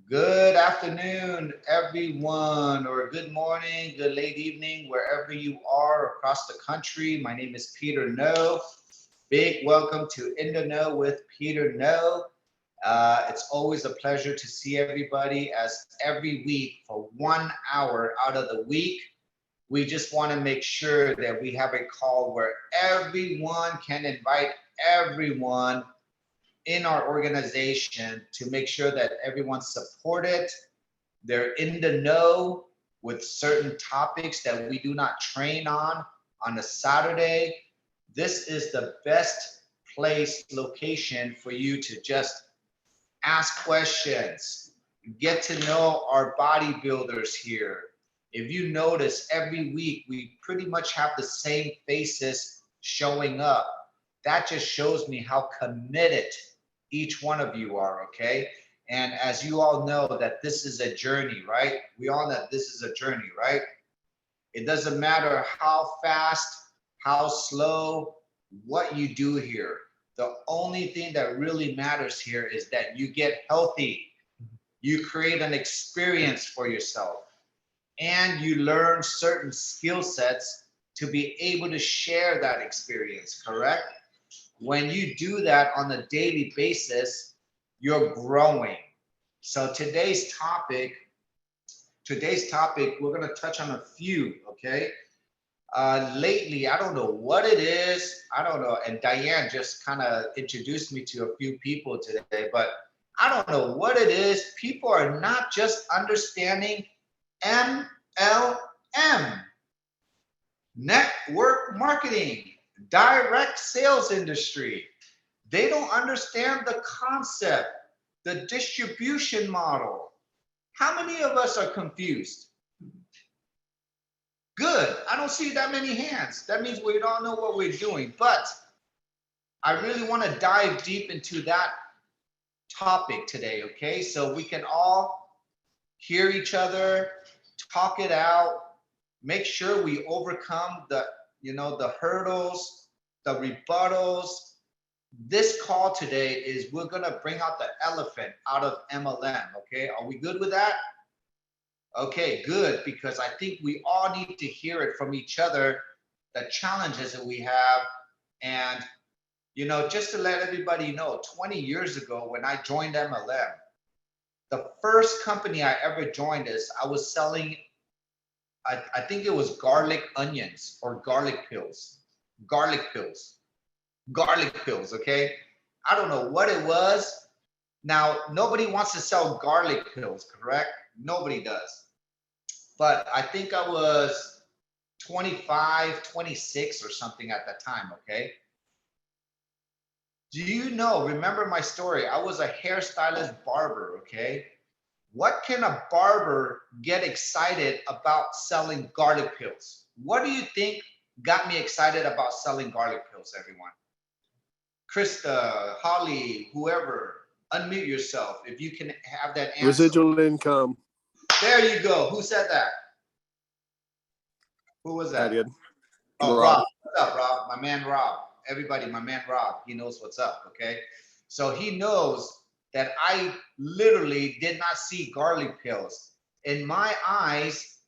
Good afternoon, everyone, or good morning, good late evening, wherever you are across the country. My name is Peter No. Big welcome to In the Know with Peter No. It's always a pleasure to see everybody as every week for 1 hour out of the week. We just want to make sure that we have a call where everyone can invite everyone in our organization to make sure that everyone's supported, they're in the know with certain topics that we do not train on a Saturday. This is the best place location for you to just ask questions, get to know our bodybuilders here. If you notice, every week we pretty much have the same faces showing up. That just shows me how committed each one of you are, okay? And as you all know that this is a journey, right? We all know this is a journey, right? It doesn't matter how fast, how slow, what you do here. The only thing that really matters here is that you get healthy. You create an experience for yourself and you learn certain skill sets to be able to share that experience, correct? When you do that on a daily basis, you're growing. So today's topic, we're going to touch on a few, okay? Lately, I don't know what it is. I don't know. And Diane just kind of introduced me to a few people today, but I don't know what it is. People are not just understanding MLM, network marketing, direct sales industry. They don't understand the concept, the distribution model. How many of us are confused? Good. I don't see that many hands. That means we don't know what we're doing. But I really want to dive deep into that topic today, okay? So we can all hear each other, talk it out, make sure we overcome the hurdles, the rebuttals. This call today is we're going to bring out the elephant out of MLM, okay? Are we good with that? Okay, good, because I think we all need to hear it from each other, the challenges that we have. And, just to let everybody know, 20 years ago when I joined MLM, the first company I ever joined is I was selling, I think it was garlic onions or garlic pills. Garlic pills, okay? I don't know what it was. Now, nobody wants to sell garlic pills, correct? Nobody does. But I think I was 25, 26 or something at that time, okay? Do you know, remember my story? I was a hairstylist barber, okay? What can a barber get excited about selling garlic pills? What do you think got me excited about selling garlic pills, everyone? Krista, Holly, whoever, unmute yourself if you can have that answer. Residual income. There you go. Who said that? Who was that? I did. Oh, Rob. What's up, Rob? My man Rob. Everybody, my man Rob. He knows what's up, okay? So he knows that I literally did not see garlic pills. In my eyes,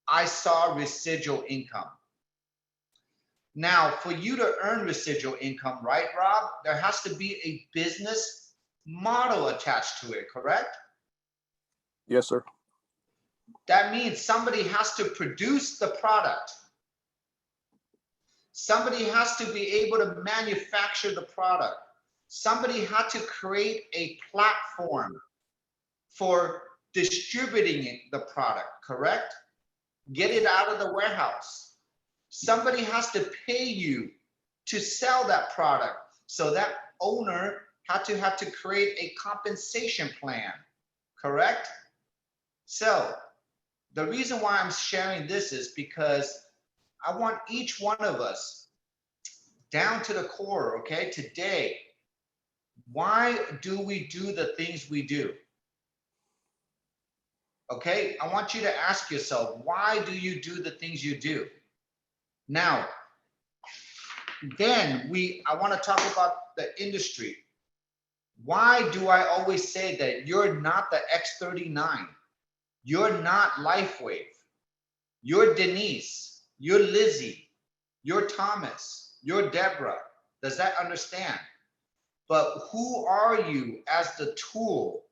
I saw residual income. Now, for you to earn residual income, right, Rob, there has to be a business model attached to it, correct? Yes, sir. That means somebody has to produce the product. Somebody has to be able to manufacture the product. Somebody had to create a platform for distributing the product, correct? Get it out of the warehouse. Somebody has to pay you to sell that product. So that owner had to create a compensation plan, correct? So the reason why I'm sharing this is because I want each one of us down to the core, okay, today, why do we do the things we do? Okay, I want you to ask yourself, why do you do the things you do? Now, then I want to talk about the industry. Why do I always say that you're not the X39? You're not Lifewave. You're Denise. You're Lizzie. You're Thomas. You're Deborah. Does that understand? But who are you as the tool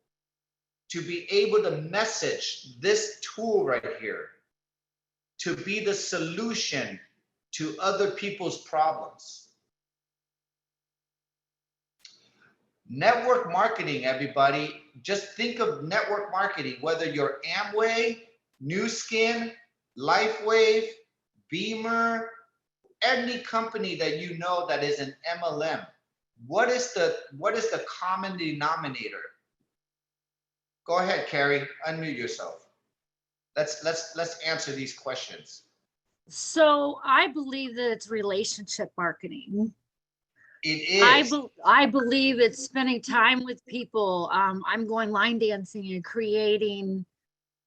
to be able to message this tool right here to be the solution to other people's problems? Network marketing, everybody. Just think of network marketing, whether you're Amway, New Skin, Lifewave, Beamer, any company that you know that is an MLM. What is the common denominator? Go ahead, Carrie, unmute yourself. Let's answer these questions. So I believe that it's relationship marketing. It is. I believe it's spending time with people. I'm going line dancing and creating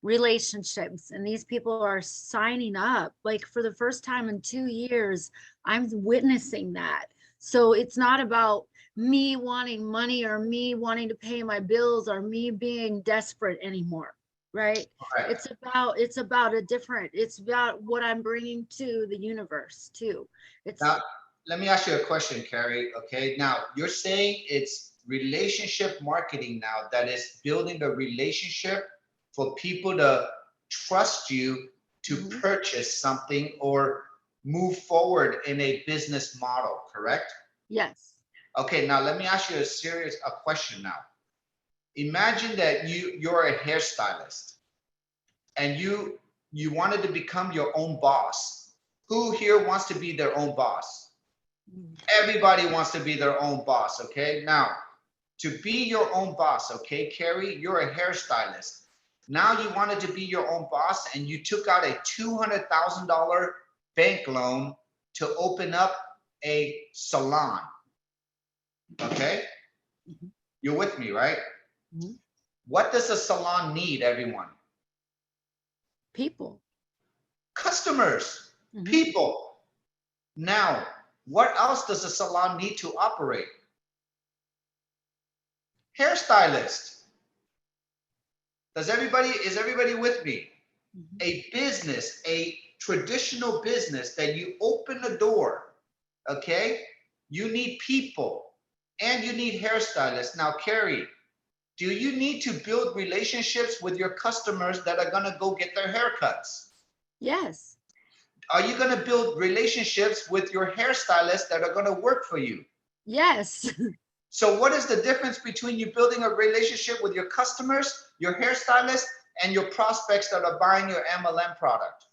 relationships, and these people are signing up. Like for the first time in 2 years, I'm witnessing that. So it's not about me wanting money or me wanting to pay my bills or me being desperate anymore, right? Right. It's about what I'm bringing to the universe too. Now, let me ask you a question, Carrie. Okay, now you're saying it's relationship marketing now that is building the relationship for people to trust you to purchase something or move forward in a business model, correct? Yes. Okay, now let me ask you a question now. Imagine that you're a hairstylist and you wanted to become your own boss. Who here wants to be their own boss? Everybody wants to be their own boss, okay? Now, to be your own boss, okay, Carrie, you're a hairstylist. Now you wanted to be your own boss and you took out a $200,000 bank loan to open up a salon, okay? You're with me, right? What does a salon need, everyone? People. Customers, people. Now, what else does a salon need to operate? Hairstylist. Is everybody with me? A business, a traditional business that you open the door, okay? You need people and you need hairstylists. Now, Carrie, do you need to build relationships with your customers that are gonna go get their haircuts? Yes. Are you gonna build relationships with your hairstylists that are gonna work for you? Yes. So what is the difference between you building a relationship with your customers, your hairstylist, and your prospects that are buying your MLM product?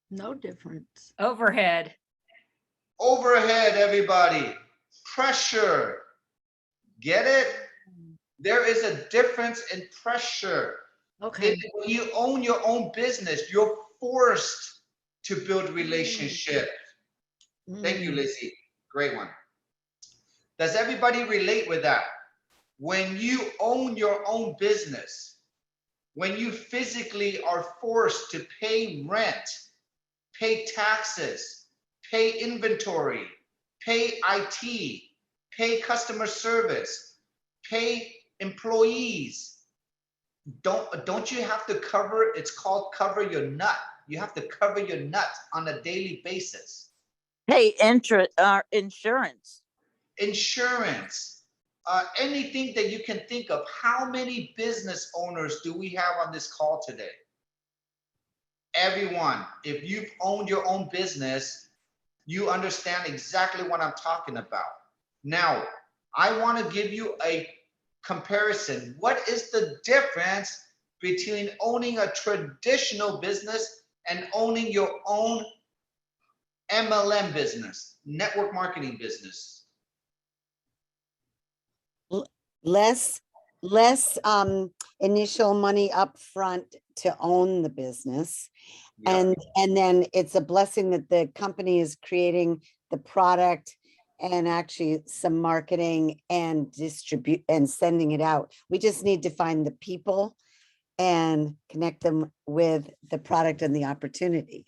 No difference. Overhead. Overhead, everybody. Pressure. Get it? There is a difference in pressure. Okay. When you own your own business, you're forced to build relationships. Thank you, Lizzie. Great one. Does everybody relate with that? When you own your own business, when you physically are forced to pay rent, pay taxes, pay inventory, pay IT, pay customer service, pay employees, don't you have to cover, it's called cover your nut. You have to cover your nut on a daily basis. Pay insurance. Insurance, anything that you can think of. How many business owners do we have on this call today? Everyone. If you've owned your own business, you understand exactly what I'm talking about. Now, I want to give you a comparison. What is the difference between owning a traditional business and owning your own MLM business, network marketing business? Less initial money up front to own the business. Yeah. And then it's a blessing that the company is creating the product and actually some marketing and distribute and sending it out. We just need to find the people and connect them with the product and the opportunity.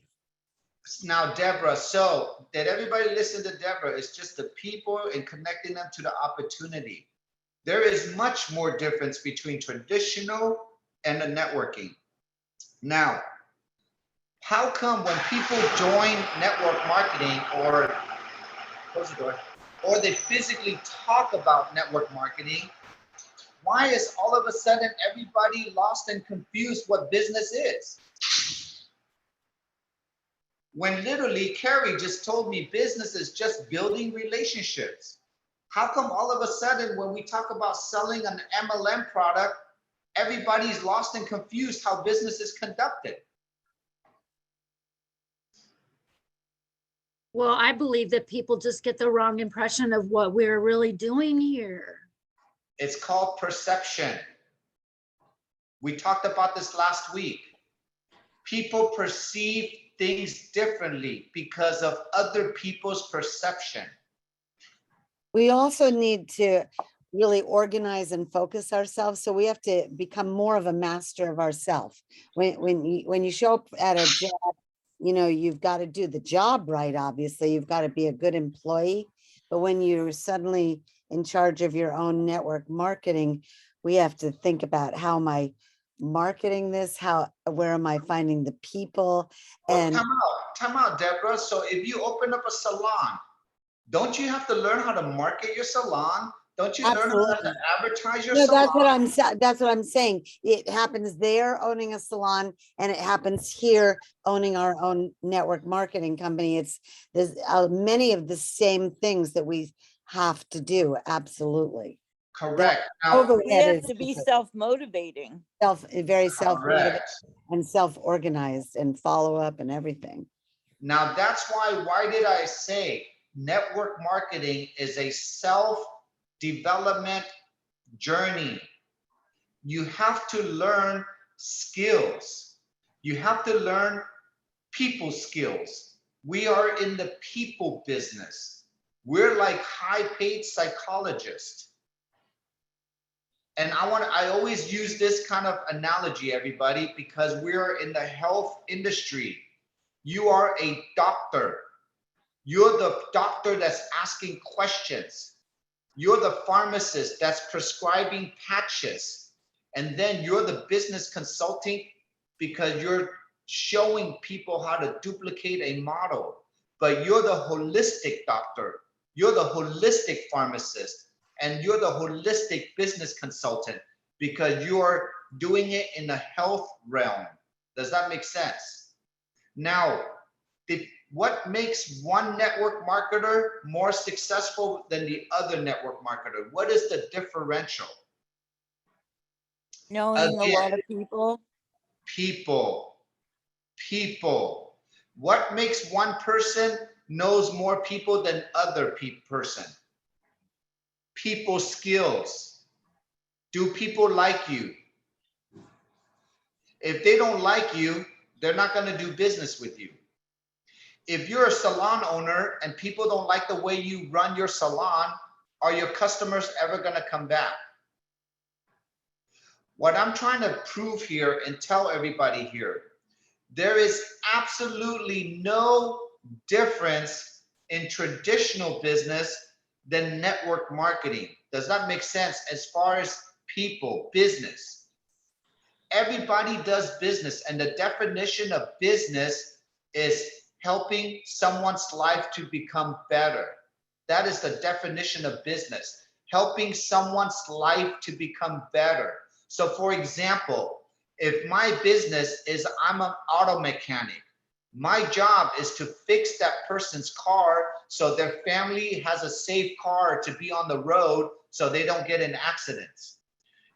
Now, Deborah, so did everybody listen to Deborah? It's just the people and connecting them to the opportunity. There is much more difference between traditional and the networking. Now, how come when people join network marketing or close the door, or they physically talk about network marketing, why is all of a sudden everybody lost and confused what business is? When literally Carrie just told me business is just building relationships. How come all of a sudden when we talk about selling an MLM product, everybody's lost and confused how business is conducted? Well, I believe that people just get the wrong impression of what we're really doing here. It's called perception. We talked about this last week. People perceive things differently because of other people's perception. We also need to really organize and focus ourselves. So we have to become more of a master of ourselves. When you show up at a job, you know, you've got to do the job right. Obviously, you've got to be a good employee. But when you're suddenly in charge of your own network marketing, we have to think about, how am I marketing this? Where am I finding the people? And Well, time out, Deborah. So if you open up a salon, don't you have to learn how to market your salon? Don't you learn how to advertise your no, salon? that's what I'm saying. It happens there owning a salon, and it happens here owning our own network marketing company. There's many of the same things that we have to do. Absolutely. Correct. The Now, We overhead have is to be just self-motivating. very self-motivated correct. and self-organized and follow up and everything. Now that's why did I say network marketing is a self-development journey? You have to learn skills. You have to learn people skills. We are in the people business. We're like high-paid psychologists. And I always use this kind of analogy, everybody, because we're in the health industry. You are a doctor. You're the doctor that's asking questions. You're the pharmacist that's prescribing patches. And then you're the business consulting because you're showing people how to duplicate a model. But you're the holistic doctor. You're the holistic pharmacist. And you're the holistic business consultant because you're doing it in the health realm. Does that make sense? Now, what makes one network marketer more successful than the other network marketer? What is the differential? Knowing a lot of people. People. What makes one person knows more people than other person? People skills. Do people like you? If they don't like you, they're not going to do business with you. If you're a salon owner and people don't like the way you run your salon, are your customers ever going to come back? What I'm trying to prove here and tell everybody here, there is absolutely no difference in traditional business than network marketing. Does that make sense as far as people, business? Everybody does business, and the definition of business is helping someone's life to become better. That is the definition of business, helping someone's life to become better. So for example, if my business is I'm an auto mechanic, my job is to fix that person's car so their family has a safe car to be on the road so they don't get in accidents.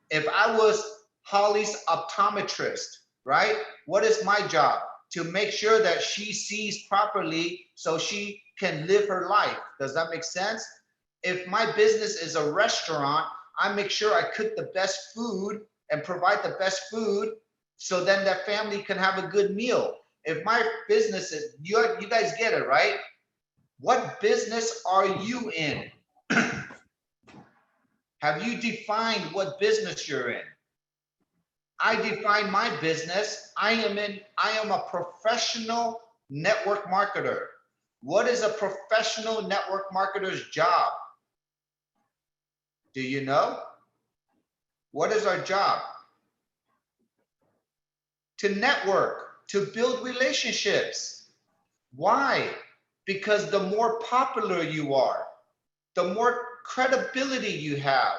If I was Holly's optometrist, right? What is my job? To make sure that she sees properly so she can live her life. Does that make sense? If my business is a restaurant, I make sure I cook the best food and provide the best food so then that family can have a good meal. If my business is, you guys get it, right? What business are you in? Have you defined what business you're in? I define my business. I am a professional network marketer. What is a professional network marketer's job? Do you know? What is our job? To network, to build relationships. Why? Because the more popular you are, the more credibility you have,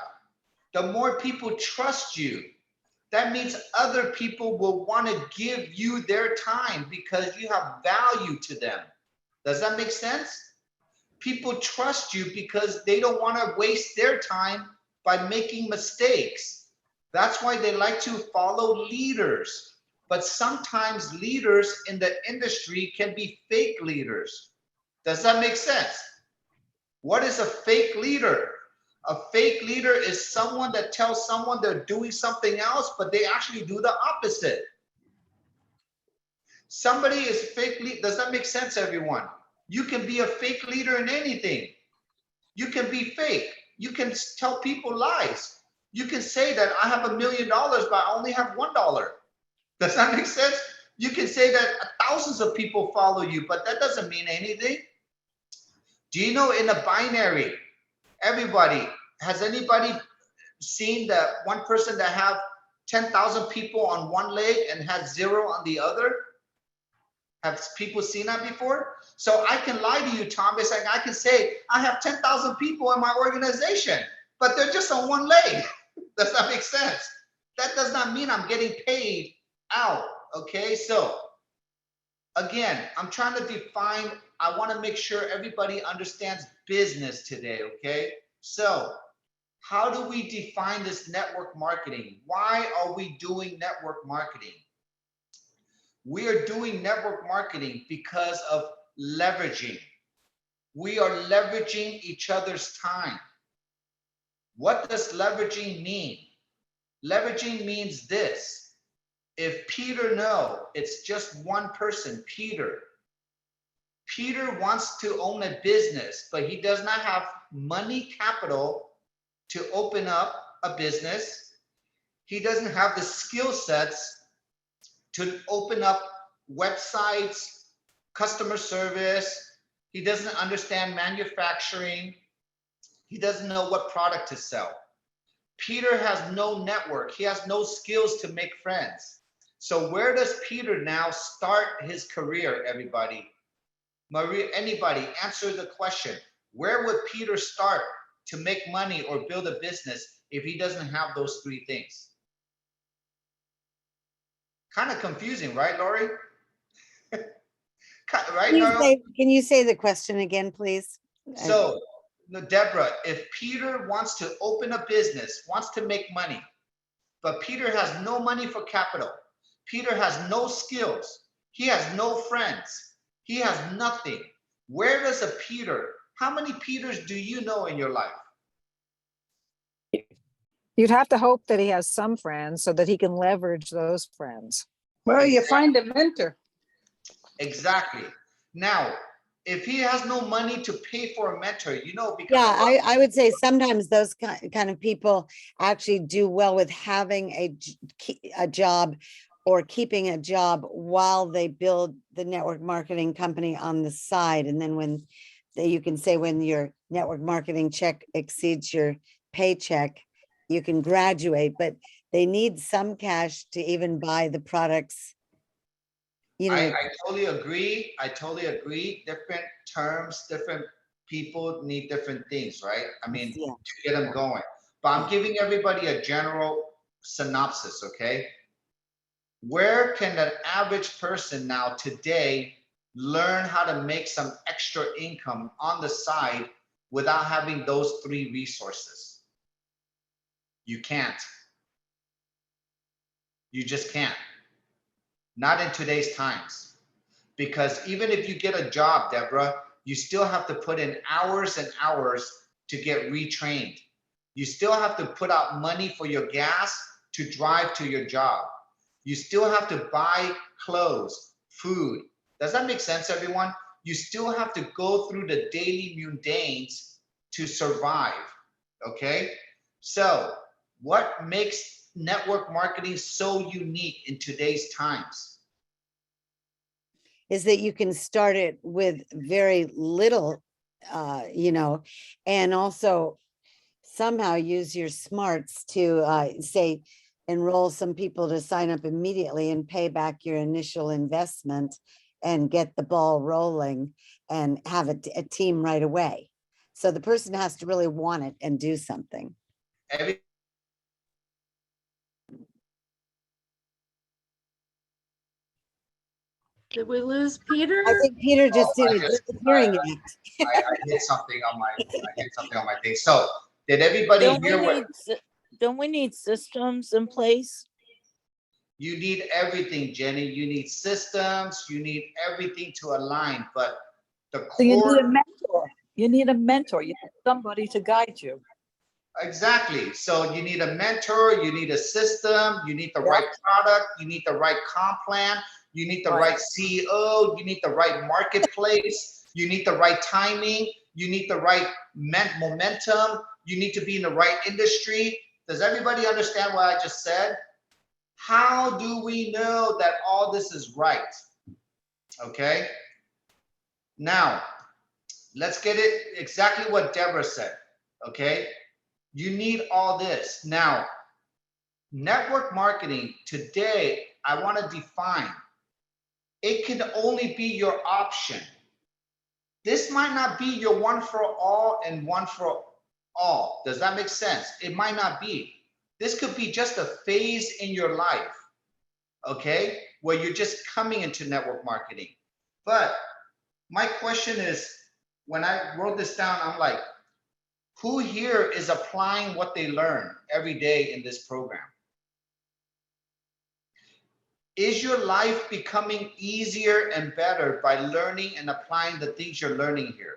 the more people trust you. That means other people will want to give you their time because you have value to them. Does that make sense? People trust you because they don't want to waste their time by making mistakes. That's why they like to follow leaders. But sometimes leaders in the industry can be fake leaders. Does that make sense? What is a fake leader? A fake leader is someone that tells someone they're doing something else, but they actually do the opposite. Somebody is fake leader. Does that make sense, everyone? You can be a fake leader in anything. You can be fake. You can tell people lies. You can say that I have $1 million, but I only have $1. Does that make sense? You can say that thousands of people follow you, but that doesn't mean anything. Do you know in a binary, everybody, has anybody seen that one person that have 10,000 people on one leg and has 0 on the other? Have people seen that before? So I can lie to you, Thomas, and I can say I have 10,000 people in my organization, but they're just on one leg. Does that make sense? That does not mean I'm getting paid out, okay? So again, I'm trying to define, I want to make sure everybody understands business today, okay? So how do we define this network marketing? Why are we doing network marketing? We are doing network marketing because of leveraging. We are leveraging each other's time. What does leveraging mean? Leveraging means this. If Peter knows it's just one person, Peter. Peter wants to own a business, but he does not have money capital to open up a business. He doesn't have the skill sets to open up websites, customer service. He doesn't understand manufacturing. He doesn't know what product to sell. Peter has no network. He has no skills to make friends. So where does Peter now start his career, everybody? Maria, anybody, answer the question. Where would Peter start to make money or build a business if he doesn't have those 3 things? Kind of confusing, right, Lori? Right, Can you say the question again, please? So, Deborah, if Peter wants to open a business, wants to make money, but Peter has no money for capital, Peter has no skills, he has no friends, he has nothing. Where does a Peter, how many Peters do you know in your life? You'd have to hope that he has some friends so that he can leverage those friends. Well, you find a mentor. Exactly. Now, if he has no money to pay for a mentor, you know, because Yeah, I would say sometimes those kind of people actually do well with having a job or keeping a job while they build the network marketing company on the side. And then when you can say when your network marketing check exceeds your paycheck, you can graduate, but they need some cash to even buy the products. You know, I totally agree. I totally agree. Different terms, different people need different things, right? I mean, yeah. to get them going. But I'm giving everybody a general synopsis, okay? Where can an average person now today learn how to make some extra income on the side without having those 3 resources? You can't. You just can't. Not in today's times. Because even if you get a job, Deborah, you still have to put in hours and hours to get retrained. You still have to put out money for your gas to drive to your job. You still have to buy clothes, food. Does that make sense, everyone? You still have to go through the daily mundanes to survive, okay? So what makes network marketing so unique in today's times? Is that you can start it with very little, you know, and also somehow use your smarts to say, enroll some people to sign up immediately and pay back your initial investment and get the ball rolling and have a team right away. So the person has to really want it and do something. Every Did we lose Peter? I think Peter just Oh, did I a just- hearing I- act. I hit something on my thing. So did everybody hear what Don't we need systems in place? you need? Everything, Jenny. You need systems, you need everything to align, but the So you need a core, mentor. You need a mentor. You need somebody to guide you. exactly. So you need a mentor, you need a system, you need the Yeah. right product, you need the right comp plan, you need the Right. right CEO, you need the right marketplace, you need the right timing, you need the right momentum, you need to be in the right industry. Does everybody understand what I just said? How do we know that all this is right? Okay. Now, let's get it exactly what Deborah said. Okay. You need all this. Now, network marketing today, I want to define it can only be your option. This might not be your one for all and one for all. Does that make sense? It might not be. This could be just a phase in your life, okay, where you're just coming into network marketing. But my question is, when I wrote this down, I'm like, who here is applying what they learn every day in this program? Is your life becoming easier and better by learning and applying the things you're learning here?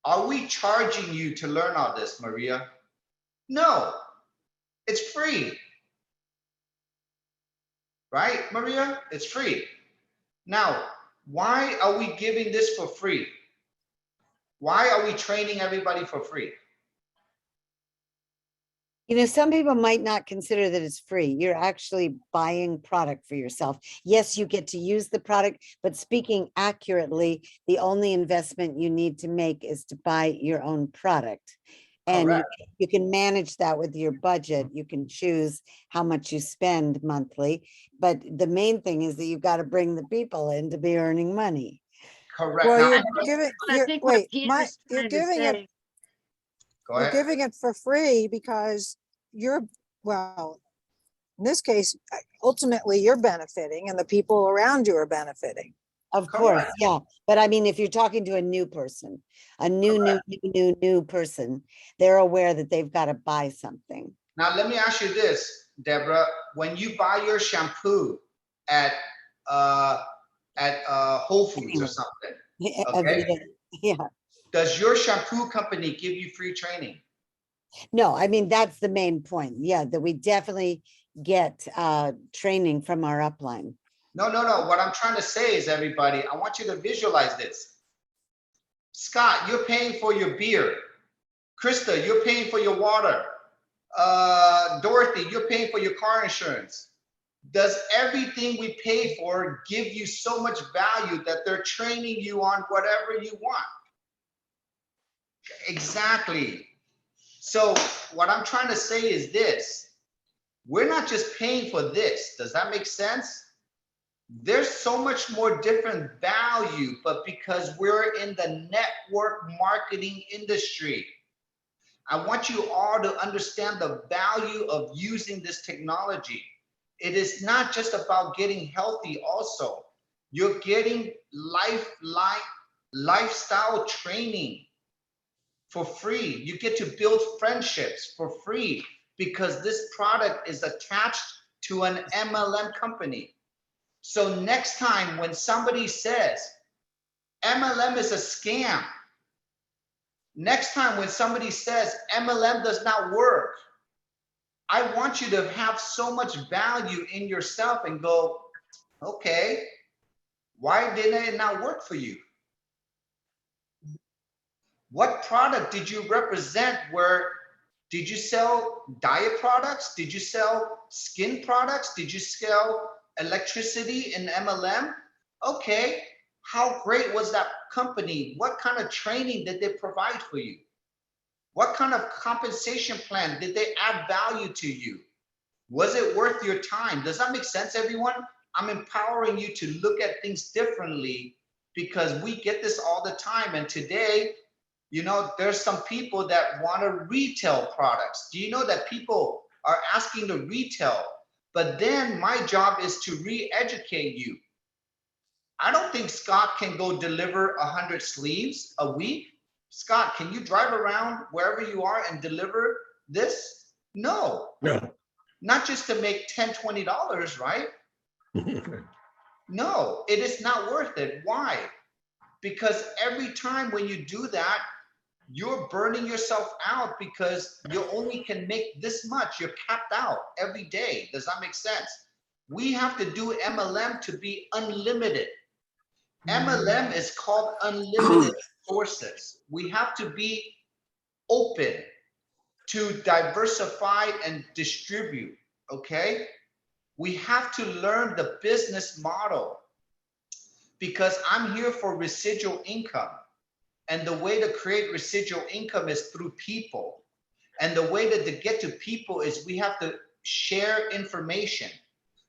Are we charging you to learn all this, Maria? No, it's free. Right, Maria? It's free. Now, why are we giving this for free? Why are we training everybody for free? You know, some people might not consider that it's free. You're actually buying product for yourself. Yes, you get to use the product, but speaking accurately, the only investment you need to make is to buy your own product. And Correct. you can manage that with your budget. You can choose how much you spend monthly. But the main thing is that you've got to bring the people in to be earning money. Correct. Well, Now, you're giving, I think what wait, Peter's you're trying to giving it, say. go you're ahead. giving it for free because well, in this case, ultimately you're benefiting and the people around you are benefiting. Of course, Correct. yeah. But I mean, if you're talking to a new person, a new person, they're aware that they've got to buy something. Now, let me ask you this, Deborah. When you buy your shampoo at Whole Foods or something, okay, Yeah. does your shampoo company give you free training? No, I mean, that's the main point. Yeah, that we definitely get training from our upline. No, no, no. What I'm trying to say is, everybody, I want you to visualize this. Scott, you're paying for your beer. Krista, you're paying for your water. Dorothy, you're paying for your car insurance. Does everything we pay for give you so much value that they're training you on whatever you want? Exactly. So what I'm trying to say is this. We're not just paying for this. Does that make sense? There's so much more different value, but because we're in the network marketing industry, I want you all to understand the value of using this technology. It is not just about getting healthy also. You're getting lifestyle training for free. You get to build friendships for free because this product is attached to an MLM company. So next time when somebody says MLM is a scam, next time when somebody says MLM does not work, I want you to have so much value in yourself and go, okay, why didn't it not work for you? What product did you represent? Where did you sell diet products? Did you sell skin products? Did you sell electricity in MLM? Okay, how great was that company? What kind of training did they provide for you? What kind of compensation plan did they add value to you? Was it worth your time? Does that make sense, everyone? I'm empowering you to look at things differently because we get this all the time. And today, you know, there's some people that want to retail products. Do you know that people are asking to retail? But then my job is to re-educate you. I don't think Scott can go deliver 100 sleeves a week. Scott, can you drive around wherever you are and deliver this? No. No. Not just to make $10, $20, right? No, it is not worth it. Why? Because every time when you do that, you're burning yourself out because you only can make this much. You're capped out every day. Does that make sense? We have to do MLM to be unlimited. MLM is called unlimited sources. We have to be open to diversify and distribute, okay? We have to learn the business model because I'm here for residual income. And the way to create residual income is through people. And the way to get to people is we have to share information.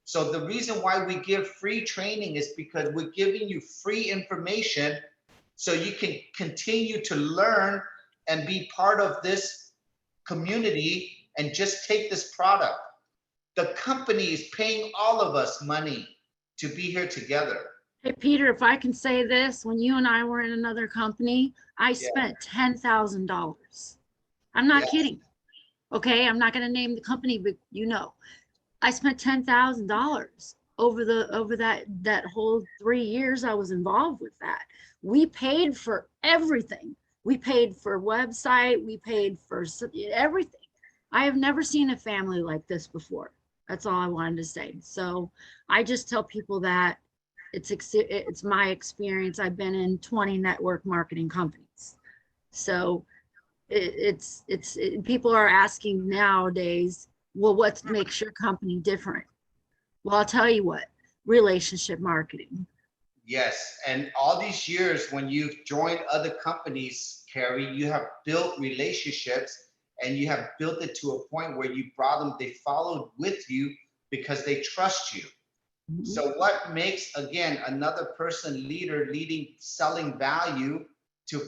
So the reason why we give free training is because we're giving you free information so you can continue to learn and be part of this community and just take this product. The company is paying all of us money to be here together. Hey, Peter, if I can say this, when you and I were in another company, I spent $10,000. I'm not kidding. Okay, I'm not going to name the company, but you know, I spent $10,000 over that whole 3 years I was involved with that. We paid for everything. We paid for website. We paid for everything. I have never seen a family like this before. That's all I wanted to say. So I just tell people that it's my experience. I've been in 20 network marketing companies. So people are asking nowadays, well, what makes your company different? Well, I'll tell you what, relationship marketing. Yes, and all these years when you've joined other companies, Carrie, you have built relationships and you have built it to a point where you brought them, they followed with you because they trust you. Mm-hmm. So what makes, again, another person leading, selling value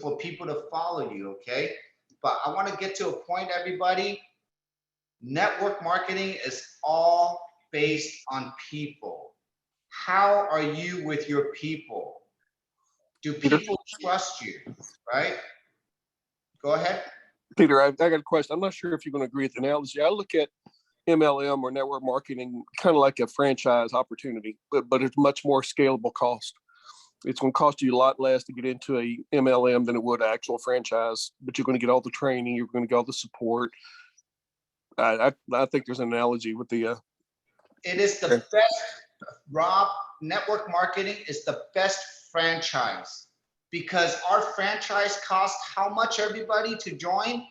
for people to follow you, okay? But I want to get to a point, everybody. Network marketing is all based on people. How are you with your people? Do people trust you, right? Go ahead. Peter, I got a question. I'm not sure if you're going to agree with the analogy. I look at MLM or network marketing kind of like a franchise opportunity, but it's much more scalable cost. It's going to cost you a lot less to get into a MLM than it would an actual franchise, but you're going to get all the training, you're going to get all the support. I think there's an analogy with the it is the best, Rob. Network marketing is the best franchise because our franchise costs how much, everybody, to join?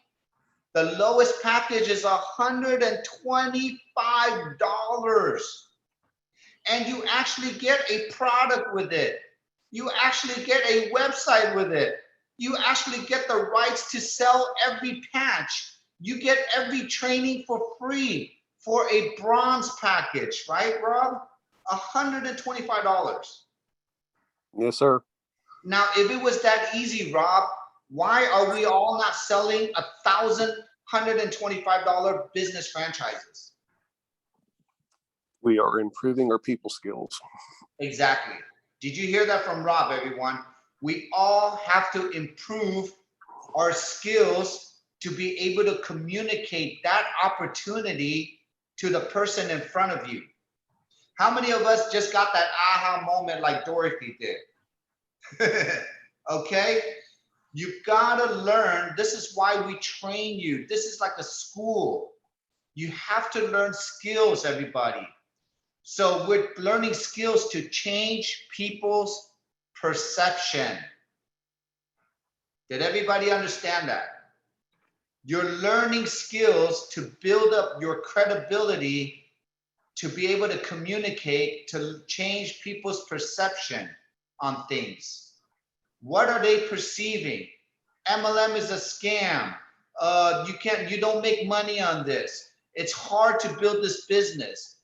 The lowest package is $125, and you actually get a product with it. You actually get a website with it. You actually get the rights to sell every patch. You get every training for free for a bronze package, right, Rob? $125. Yes, sir. Now, if it was that easy, Rob, why are we all not selling $1,125 business franchises? We are improving our people skills. Exactly. Did you hear that from Rob, everyone? We all have to improve our skills to be able to communicate that opportunity to the person in front of you. How many of us just got that aha moment like Dorothy did? Okay? You've got to learn. This is why we train you. This is like a school. You have to learn skills, everybody. So we're learning skills to change people's perception. Did everybody understand that? You're learning skills to build up your credibility to be able to communicate, to change people's perception on things. What are they perceiving? MLM is a scam. you don't make money on this. It's hard to build this business.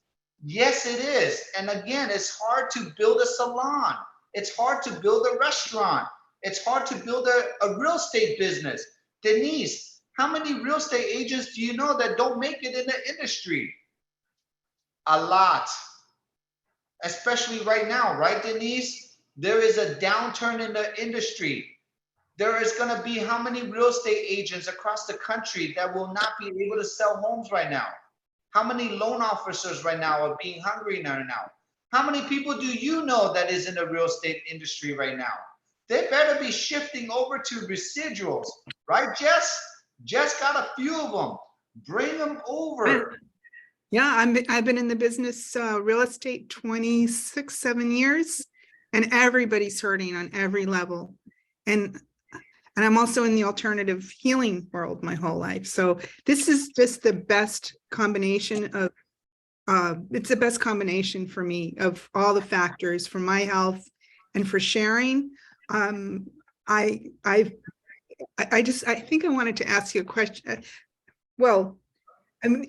Yes, it is. And again, it's hard to build a salon. It's hard to build a restaurant. It's hard to build a real estate business. Denise, how many real estate agents do you know that don't make it in the industry? A lot, especially right now, right, Denise? There is a downturn in the industry. There is going to be how many real estate agents across the country that will not be able to sell homes right now? How many loan officers right now are being hungry right now? How many people do you know that is in the real estate industry right now? They better be shifting over to residuals, right, Jess? Jess got a few of them. Bring them over. Yeah, I've been in the business, real estate 7 years, and everybody's hurting on every level. And I'm also in the alternative healing world my whole life. So this is just the best combination of, it's the best combination for me of all the factors for my health and for sharing. I think I wanted to ask you a question. Well,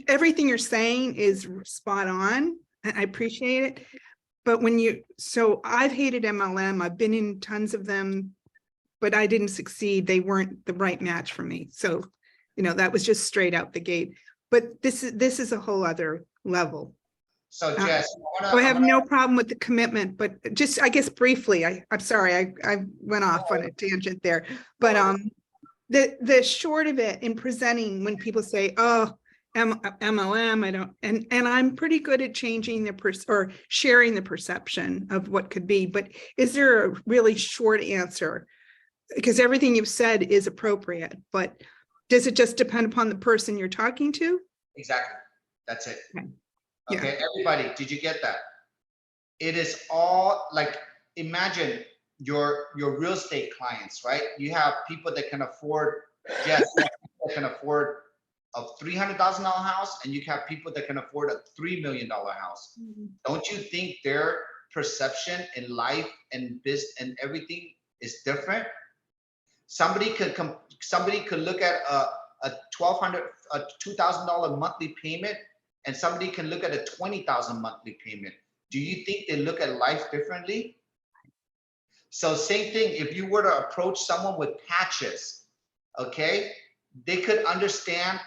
everything you're saying is spot on. I appreciate it. But so I've hated MLM. I've been in tons of them, but I didn't succeed. They weren't the right match for me. So, that was just straight out the gate. But this is a whole other level. So Jess, I have no problem with the commitment, but just, I guess briefly, I'm sorry, I went off on a tangent there, but the short of it in presenting, when people say, oh, MLM, I don't, and I'm pretty good at changing or sharing the perception of what could be, but is there a really short answer? Because everything you've said is appropriate, but does it just depend upon the person you're talking to? Exactly. That's it. Okay. Okay, everybody, did you get that? It is all like, imagine your real estate clients, right? You have people that can afford, yes, that can afford a $300,000 house, and you have people that can afford a $3 million house. Don't you think their perception in life and business and everything is different? Somebody could look at a $2,000 monthly payment, and somebody can look at a $20,000 monthly payment. Do you think they look at life differently? So same thing, if you were to approach someone with patches, okay, they could understand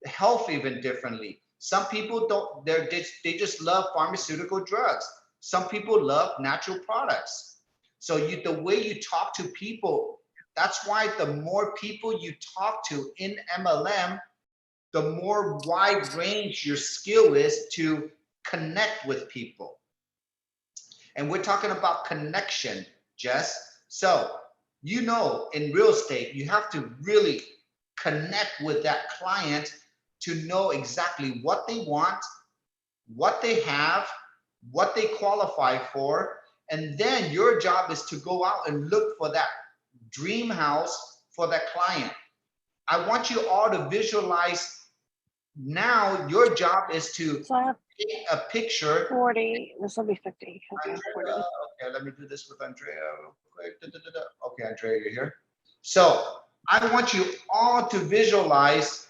health even differently. Some people don't, they just love pharmaceutical drugs. Some people love natural products. So the way you talk to people, that's why the more people you talk to in MLM, the more wide range your skill is to connect with people. And we're talking about connection, Jess. So, in real estate, you have to really connect with that client to know exactly what they want, what they have, what they qualify for. And then your job is to go out and look for that dream house for that client. I want you all to visualize. Now your job is to take a picture. 40, this will be 50. Okay, Andrea, 40. okay, let me do this with Andrea real quick. Okay, Andrea, you're here. So I want you all to visualize.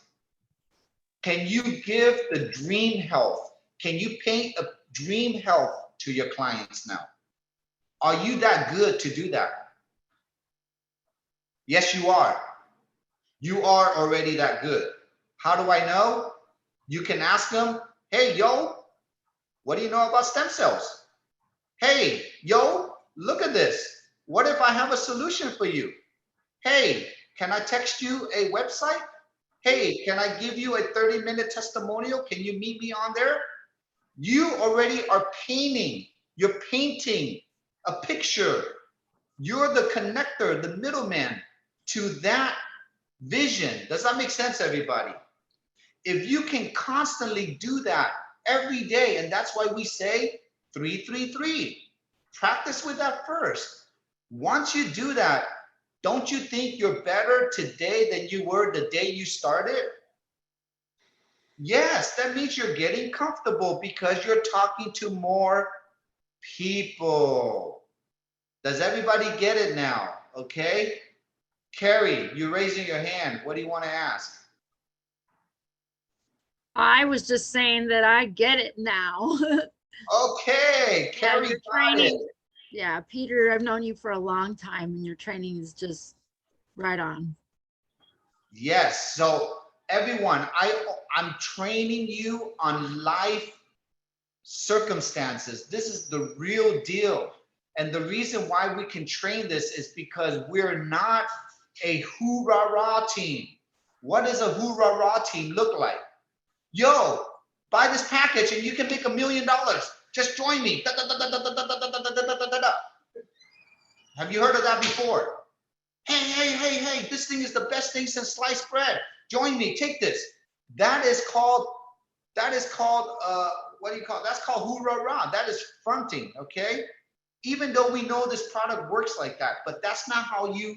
Can you give the dream health? Can you paint a dream health to your clients now? Are you that good to do that? Yes, you are. You are already that good. How do I know? You can ask them, hey, yo, what do you know about stem cells? Hey, yo, look at this. What if I have a solution for you? Hey, can I text you a website? Hey, can I give you a 30-minute testimonial? Can you meet me on there? You already are painting. You're painting a picture. You're the connector, the middleman to that vision. Does that make sense, everybody? If you can constantly do that every day, and that's why we say 3-3-3. Practice with that first. Once you do that, don't you think you're better today than you were the day you started? Yes, that means you're getting comfortable because you're talking to more people. Does everybody get it now? Okay. Carrie, you're raising your hand. What do you want to ask? I was just saying that I get it now. Okay, Yeah, Carrie your got it. training. Yeah, Peter, I've known you for a long time and your training is just right on. Yes. So everyone, I'm training you on life circumstances. This is the real deal. And the reason why we can train this is because we're not a hoorah team. What does a hoorah team look like? Yo, buy this package and you can make $1 million. Just join me. Da, da, da, da, da, da, da, da, da, da, da, da, da. Have you heard of that before? Hey, this thing is the best thing since sliced bread. Join me, take this. That is called, what do you call it? That's called hoorah. That is fronting, okay? Even though we know this product works like that, but that's not how you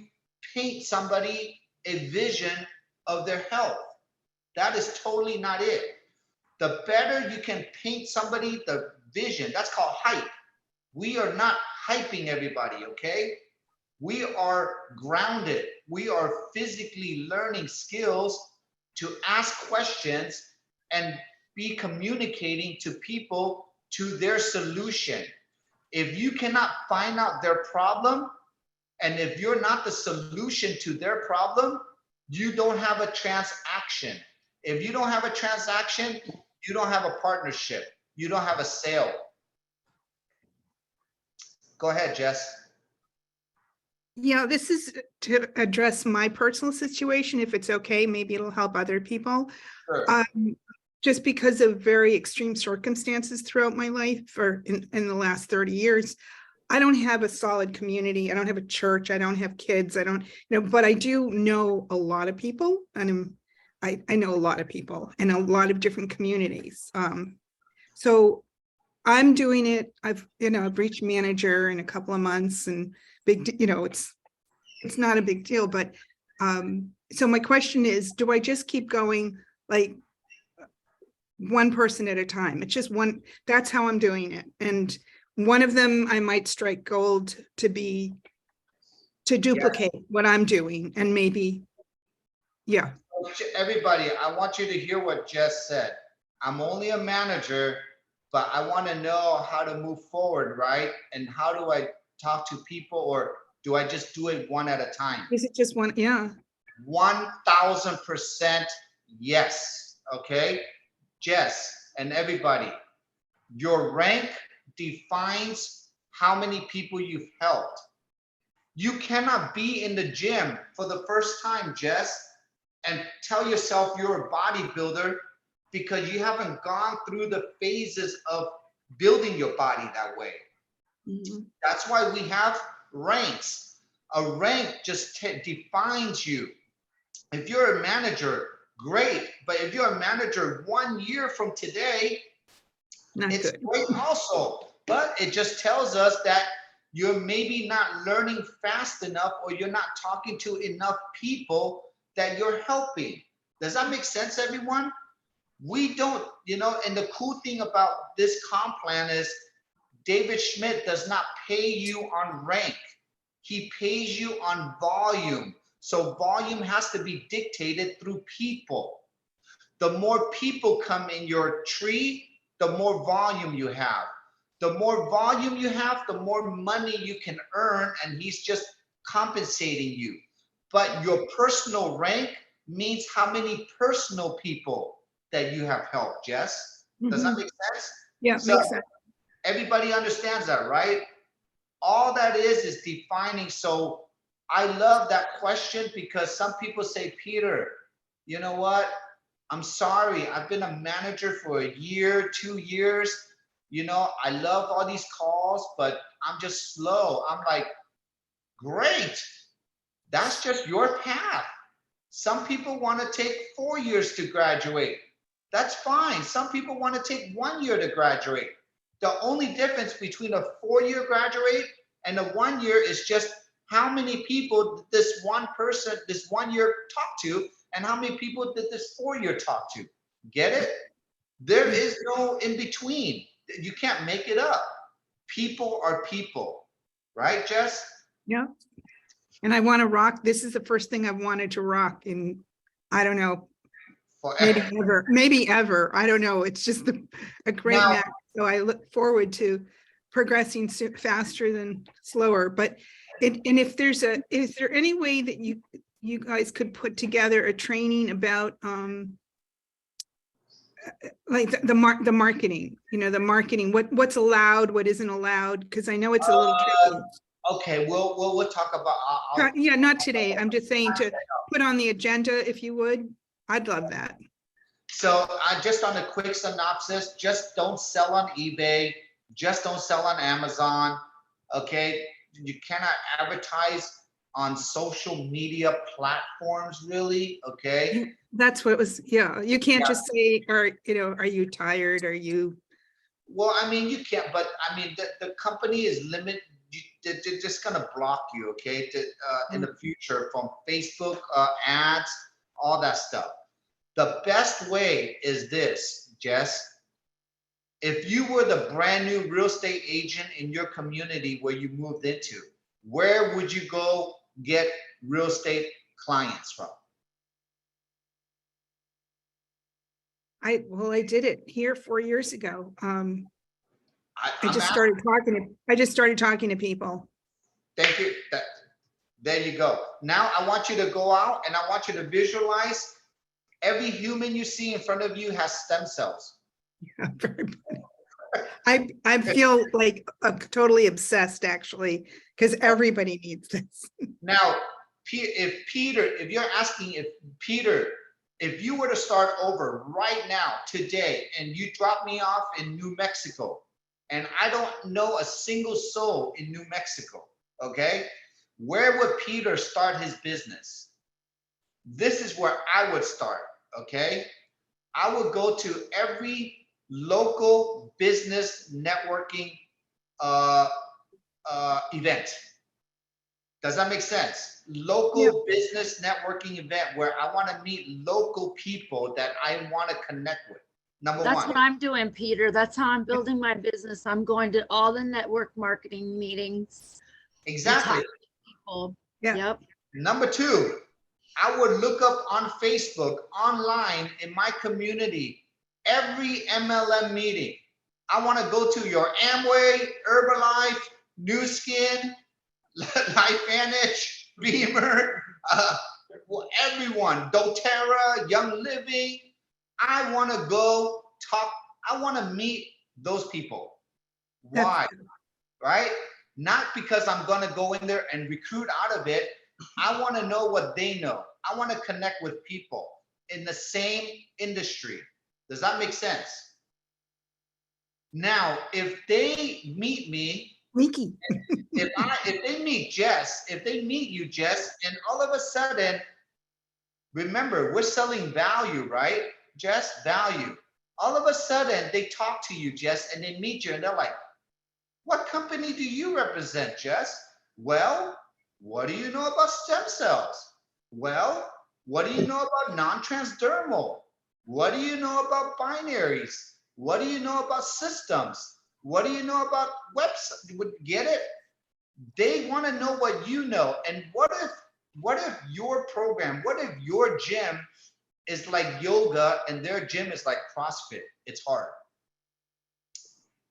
paint somebody a vision of their health. That is totally not it. The better you can paint somebody the vision, that's called hype. We are not hyping everybody, okay? We are grounded. We are physically learning skills to ask questions and be communicating to people to their solution. If you cannot find out their problem, and if you're not the solution to their problem, you don't have a transaction. If you don't have a transaction, you don't have a partnership. You don't have a sale. Go ahead, Jess. Yeah, this is to address my personal situation. If it's okay, maybe it'll help other people. Sure. Just because of very extreme circumstances throughout my life, or in the last 30 years, I don't have a solid community. I don't have a church. I don't have kids. I don't, but I do know a lot of people, and I know a lot of people in a lot of different communities. So I'm doing it. I've reached manager in a couple of months, and it's not a big deal. But so my question is, do I just keep going like one person at a time? It's just one. That's how I'm doing it. And one of them, I might strike gold to duplicate what I'm doing, and maybe, yeah. Everybody, I want you to hear what Jess said. I'm only a manager, but I want to know how to move forward, right? And how do I talk to people, or do I just do it one at a time? Is it just one? Yeah. 1000% yes. Okay, Jess and everybody, your rank defines how many people you've helped. You cannot be in the gym for the first time, Jess, and tell yourself you're a bodybuilder because you haven't gone through the phases of building your body that way. Mm-hmm. That's why we have ranks. A rank just defines you. If you're a manager, great. But if you're a manager 1 year from today, it's great also. But it just tells us that you're maybe not learning fast enough, or you're not talking to enough people that you're helping. Does that make sense, everyone? We don't, and the cool thing about this comp plan is David Schmidt does not pay you on rank. He pays you on volume. So volume has to be dictated through people. The more people come in your tree, the more volume you have. The more volume you have, the more money you can earn, and he's just compensating you. But your personal rank means how many personal people that you have helped, Jess. Does that make sense? Yeah, so makes sense. Everybody understands that, right? All that is defining. So I love that question, because some people say, Peter, you know what? I'm sorry. I've been a manager for a year, 2 years. I love all these calls, but I'm just slow. I'm like, great. That's just your path. Some people want to take 4 years to graduate. That's fine. Some people want to take 1 year to graduate. The only difference between a 4-year graduate and a 1 year is just how many people did this one person, this 1 year talk to, and how many people did this 4-year talk to. Get it? There is no in between. You can't make it up. People are people, right, Jess? Yeah. And I want to rock. This is the first thing I've wanted to rock in, I don't know, Maybe forever. ever, maybe ever. I don't know. It's just a great Now- match. So I look forward to progressing faster than slower. But and if there's is there any way that you guys could put together a training about like the marketing, the marketing, what's allowed, what isn't allowed? Because I know it's a little tricky. Okay, we'll talk about. Yeah, not today. I'm just saying to put on the agenda if you would. I'd love that. So just on a quick synopsis, just don't sell on eBay, just don't sell on Amazon, okay? You cannot advertise on social media platforms really, okay? That's what it was. Yeah, you can't Yeah. just say, are you tired? Are you? Well, I mean, you can't, but I mean, the company is limited. They're just gonna block you, okay, in the future from Facebook ads, all that stuff. The best way is this, Jess. If you were the brand new real estate agent in your community where you moved into, where would you go get real estate clients from? I did it here 4 years ago. I I'm just started talking to people. Thank you. There you go. Now I want you to go out and I want you to visualize every human you see in front of you has stem cells. Yeah, very funny. I feel like I'm totally obsessed actually, because everybody needs this. Now, if you're asking if Peter, if you were to start over right now, today, and you drop me off in New Mexico, and I don't know a single soul in New Mexico, okay? Where would Peter start his business? This is where I would start, okay? I would go to every local business networking event. Does that make sense? Local business networking event where I want to meet local people that I want to connect with. Number That's one. what I'm doing, Peter. That's how I'm building my business. I'm going to all the network marketing meetings. Exactly. People. Yeah. Yep. Number two, I would look up on Facebook, online, in my community, every MLM meeting. I want to go to your Amway, Herbalife, New Skin, LifeVantage, Beamer, everyone, doTERRA, Young Living. I want to go talk. I want to meet those people. Why? Right? Not because I'm going to go in there and recruit out of it. I want to know what they know. I want to connect with people in the same industry. Does that make sense? Now, if they meet me, Leaky. if they meet Jess, if they meet you, Jess, and all of a sudden, remember, we're selling value, right? Jess, value. All of a sudden, they talk to you, Jess, and they meet you, and they're like, what company do you represent, Jess? Well, what do you know about stem cells? Well, what do you know about non-transdermal? What do you know about binaries? What do you know about systems? What do you know about websites? Get it? They want to know what you know. And what if your program, what if your gym is like yoga and their gym is like CrossFit? It's hard.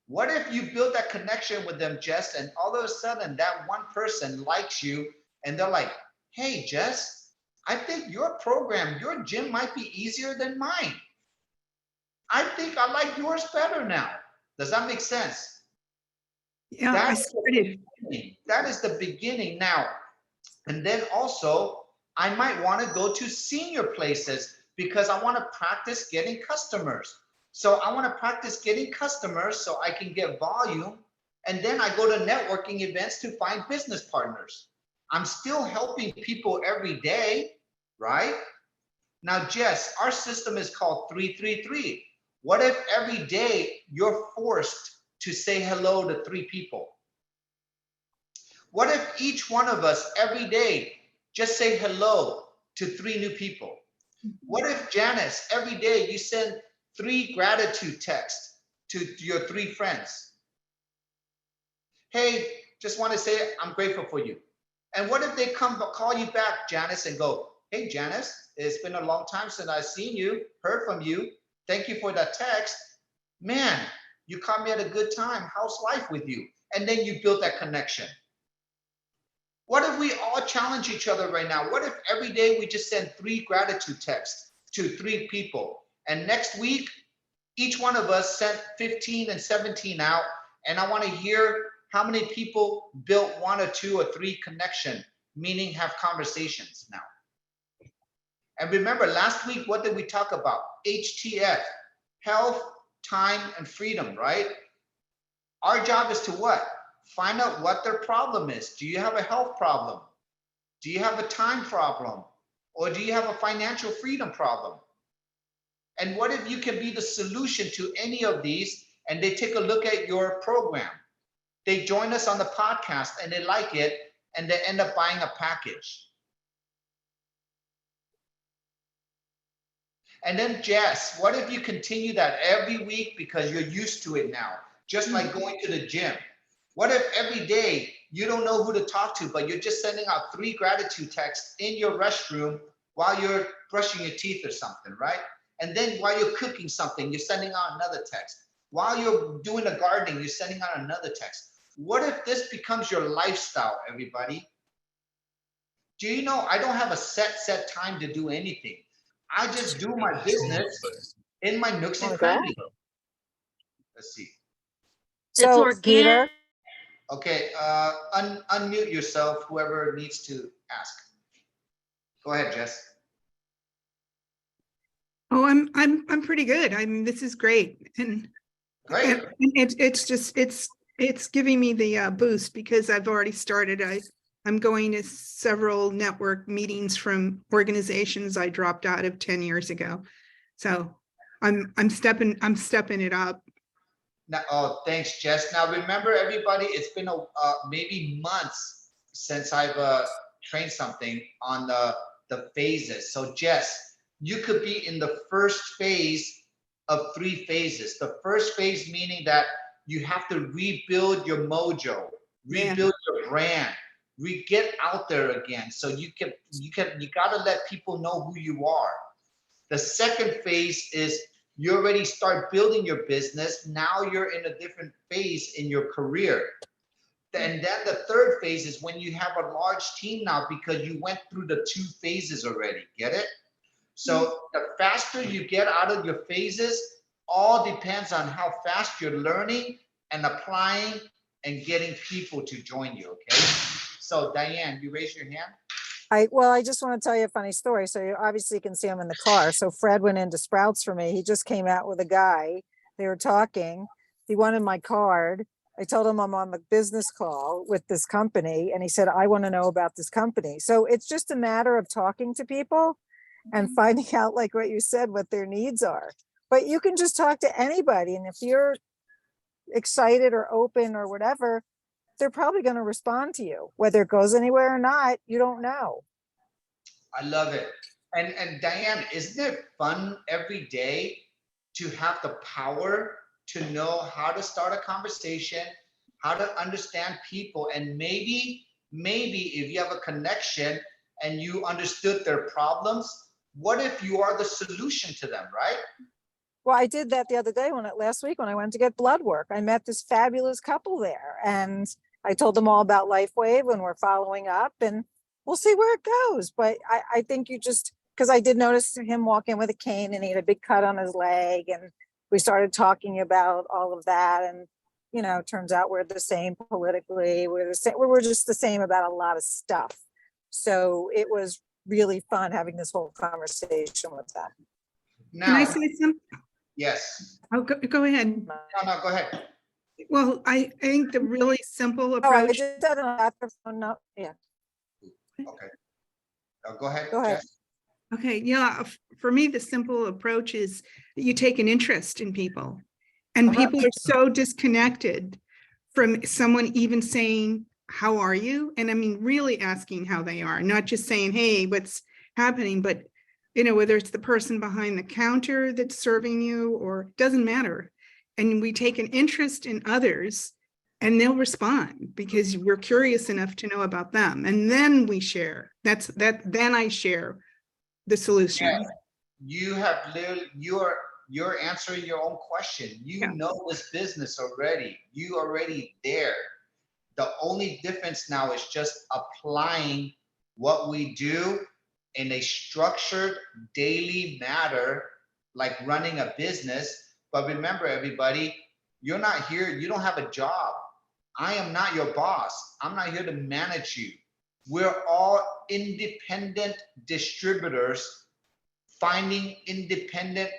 What if you build that connection with them, Jess, and all of a sudden that one person likes you and they're like, hey, Jess, I think your program, your gym might be easier than mine. I think I like yours better now. Does that make sense? Yeah, That I is started. That is the beginning now. And then also, I might want to go to senior places because I want to practice getting customers. So I want to practice getting customers so I can get volume. And then I go to networking events to find business partners. I'm still helping people every day, right? Now, Jess, our system is called 333. What if every day you're forced to say hello to 3 people? What if each one of us every day just say hello to 3 new people? What if, Janice, every day you send 3 gratitude texts to your 3 friends? Hey, just want to say I'm grateful for you. And what if they call you back, Janice, and go, Hey, Janice, it's been a long time since I've seen you, heard from you. Thank you for that text. Man, you caught me at a good time. How's life with you? And then you build that connection. What if we all challenge each other right now? What if every day we just send 3 gratitude texts to 3 people? And next week, each one of us sent 15 and 17 out. And I want to hear how many people built 1 or 2 or 3 connection, meaning have conversations now. And remember, last week, what did we talk about? HTF, health, time, and freedom, right? Our job is to what? Find out what their problem is. Do you have a health problem? Do you have a time problem? Or do you have a financial freedom problem? And what if you can be the solution to any of these and they take a look at your program? They join us on the podcast and they like it and they end up buying a package. And then Jess, what if you continue that every week because you're used to it now, just like going to the gym? What if every day you don't know who to talk to, but you're just sending out 3 gratitude texts in your restroom while you're brushing your teeth or something, right? And then while you're cooking something, you're sending out another text. While you're doing the gardening, you're sending out another text. What if this becomes your lifestyle, everybody? Do you know I don't have a set time to do anything. I just do my business in my nooks and crannies. Let's see. It's So, organic. Peter, Okay, unmute yourself, whoever needs to ask. Go ahead, Jess. Oh, I'm pretty good. This is great. And Great. it's giving me the boost because I've already started. I'm going to several network meetings from organizations I dropped out of 10 years ago. So I'm stepping it up. Now, oh, thanks, Jess. Now remember, everybody, it's been maybe months since I've trained something on the phases. So Jess, you could be in the first phase of 3 phases. The first phase meaning that you have to rebuild your mojo, rebuild your brand, get out there again. So you gotta let people know who you are. The second phase is you already start building your business. Now you're in a different phase in your career. And then the third phase is when you have a large team now because you went through the 2 phases already. Get it? So the faster you get out of your phases, all depends on how fast you're learning and applying and getting people to join you, okay? So Diane, you raise your hand. I just want to tell you a funny story. So you obviously can see him in the car. So Fred went into Sprouts for me. He just came out with a guy. They were talking. He wanted my card. I told him I'm on the business call with this company. And he said, I want to know about this company. So it's just a matter of talking to people and finding out, like what you said, what their needs are. But you can just talk to anybody. And if you're excited or open or whatever, they're probably going to respond to you. Whether it goes anywhere or not, you don't know. I love it. And Diane, isn't it fun every day to have the power to know how to start a conversation, how to understand people, and maybe if you have a connection and you understood their problems, what if you are the solution to them, right? Well, I did that the other day last week when I went to get blood work. I met this fabulous couple there and I told them all about Lifewave and we're following up and we'll see where it goes. But I think you just, because I did notice him walk in with a cane and he had a big cut on his leg and we started talking about all of that. And, you know, it turns out we're the same politically. We're the same. We're just the same about a lot of stuff. So it was really fun having this whole conversation with them. Now, Can I say something? yes. Oh, go ahead. No, go ahead. Well, I think the really simple Oh, I approach. did that on the phone. No, yeah. Okay. Go ahead. Go ahead. Jess. Okay, yeah, for me, the simple approach is that you take an interest in people. And people are so disconnected from someone even saying, how are you? And I mean, really asking how they are, not just saying, hey, what's happening? But, you know, whether it's the person behind the counter that's serving you or doesn't matter. And we take an interest in others and they'll respond because we're curious enough to know about them. And then we share. Then I share the solution. You have literally, you're answering your own question. You Yeah. know this business already. You already there. The only difference now is just applying what we do in a structured daily matter, like running a business. But remember, everybody, you're not here, you don't have a job. I am not your boss. I'm not here to manage you. We're all independent distributors finding independent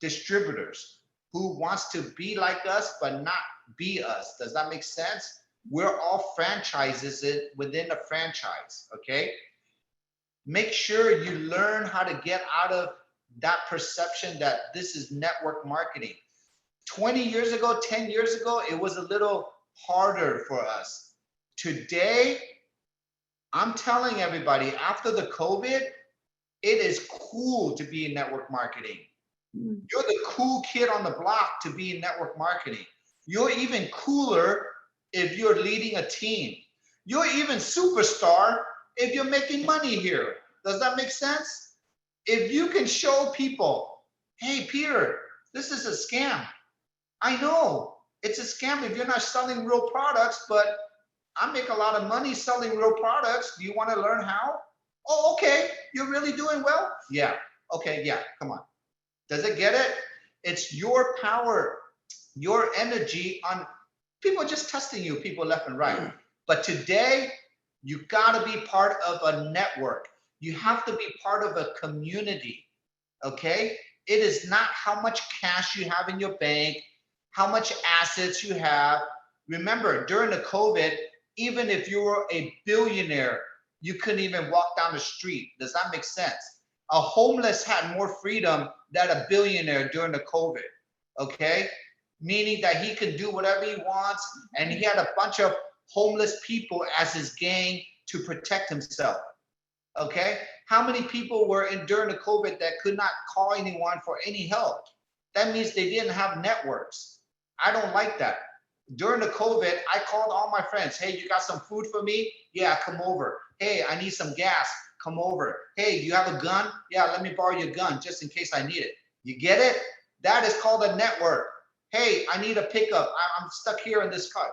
distributors who wants to be like us but not be us. Does that make sense? We're all franchises within a franchise, okay? Make sure you learn how to get out of that perception that this is network marketing. 20 years ago, 10 years ago, it was a little harder for us. Today, I'm telling everybody, after the COVID, it is cool to be in network marketing. You're the cool kid on the block to be in network marketing. You're even cooler if you're leading a team. You're even superstar if you're making money here. Does that make sense? If you can show people, hey, Peter, this is a scam. I know it's a scam if you're not selling real products, but I make a lot of money selling real products. Do you want to learn how? Oh, okay. You're really doing well? Yeah. Okay. Yeah. Come on. Does it get it? It's your power, your energy on people just testing you, people left and right. But today, you got to be part of a network. You have to be part of a community. Okay? It is not how much cash you have in your bank, how much assets you have. Remember, during the COVID, even if you were a billionaire, you couldn't even walk down the street. Does that make sense? A homeless had more freedom than a billionaire during the COVID, okay? Meaning that he could do whatever he wants, and he had a bunch of homeless people as his gang to protect himself, okay? How many people were in during the COVID that could not call anyone for any help? That means they didn't have networks. I don't like that. During the COVID, I called all my friends. Hey, you got some food for me? Yeah, come over. Hey, I need some gas. Come over. Hey, you have a gun? Yeah, let me borrow your gun just in case I need it. You get it? That is called a network. Hey, I need a pickup. I'm stuck here in this car.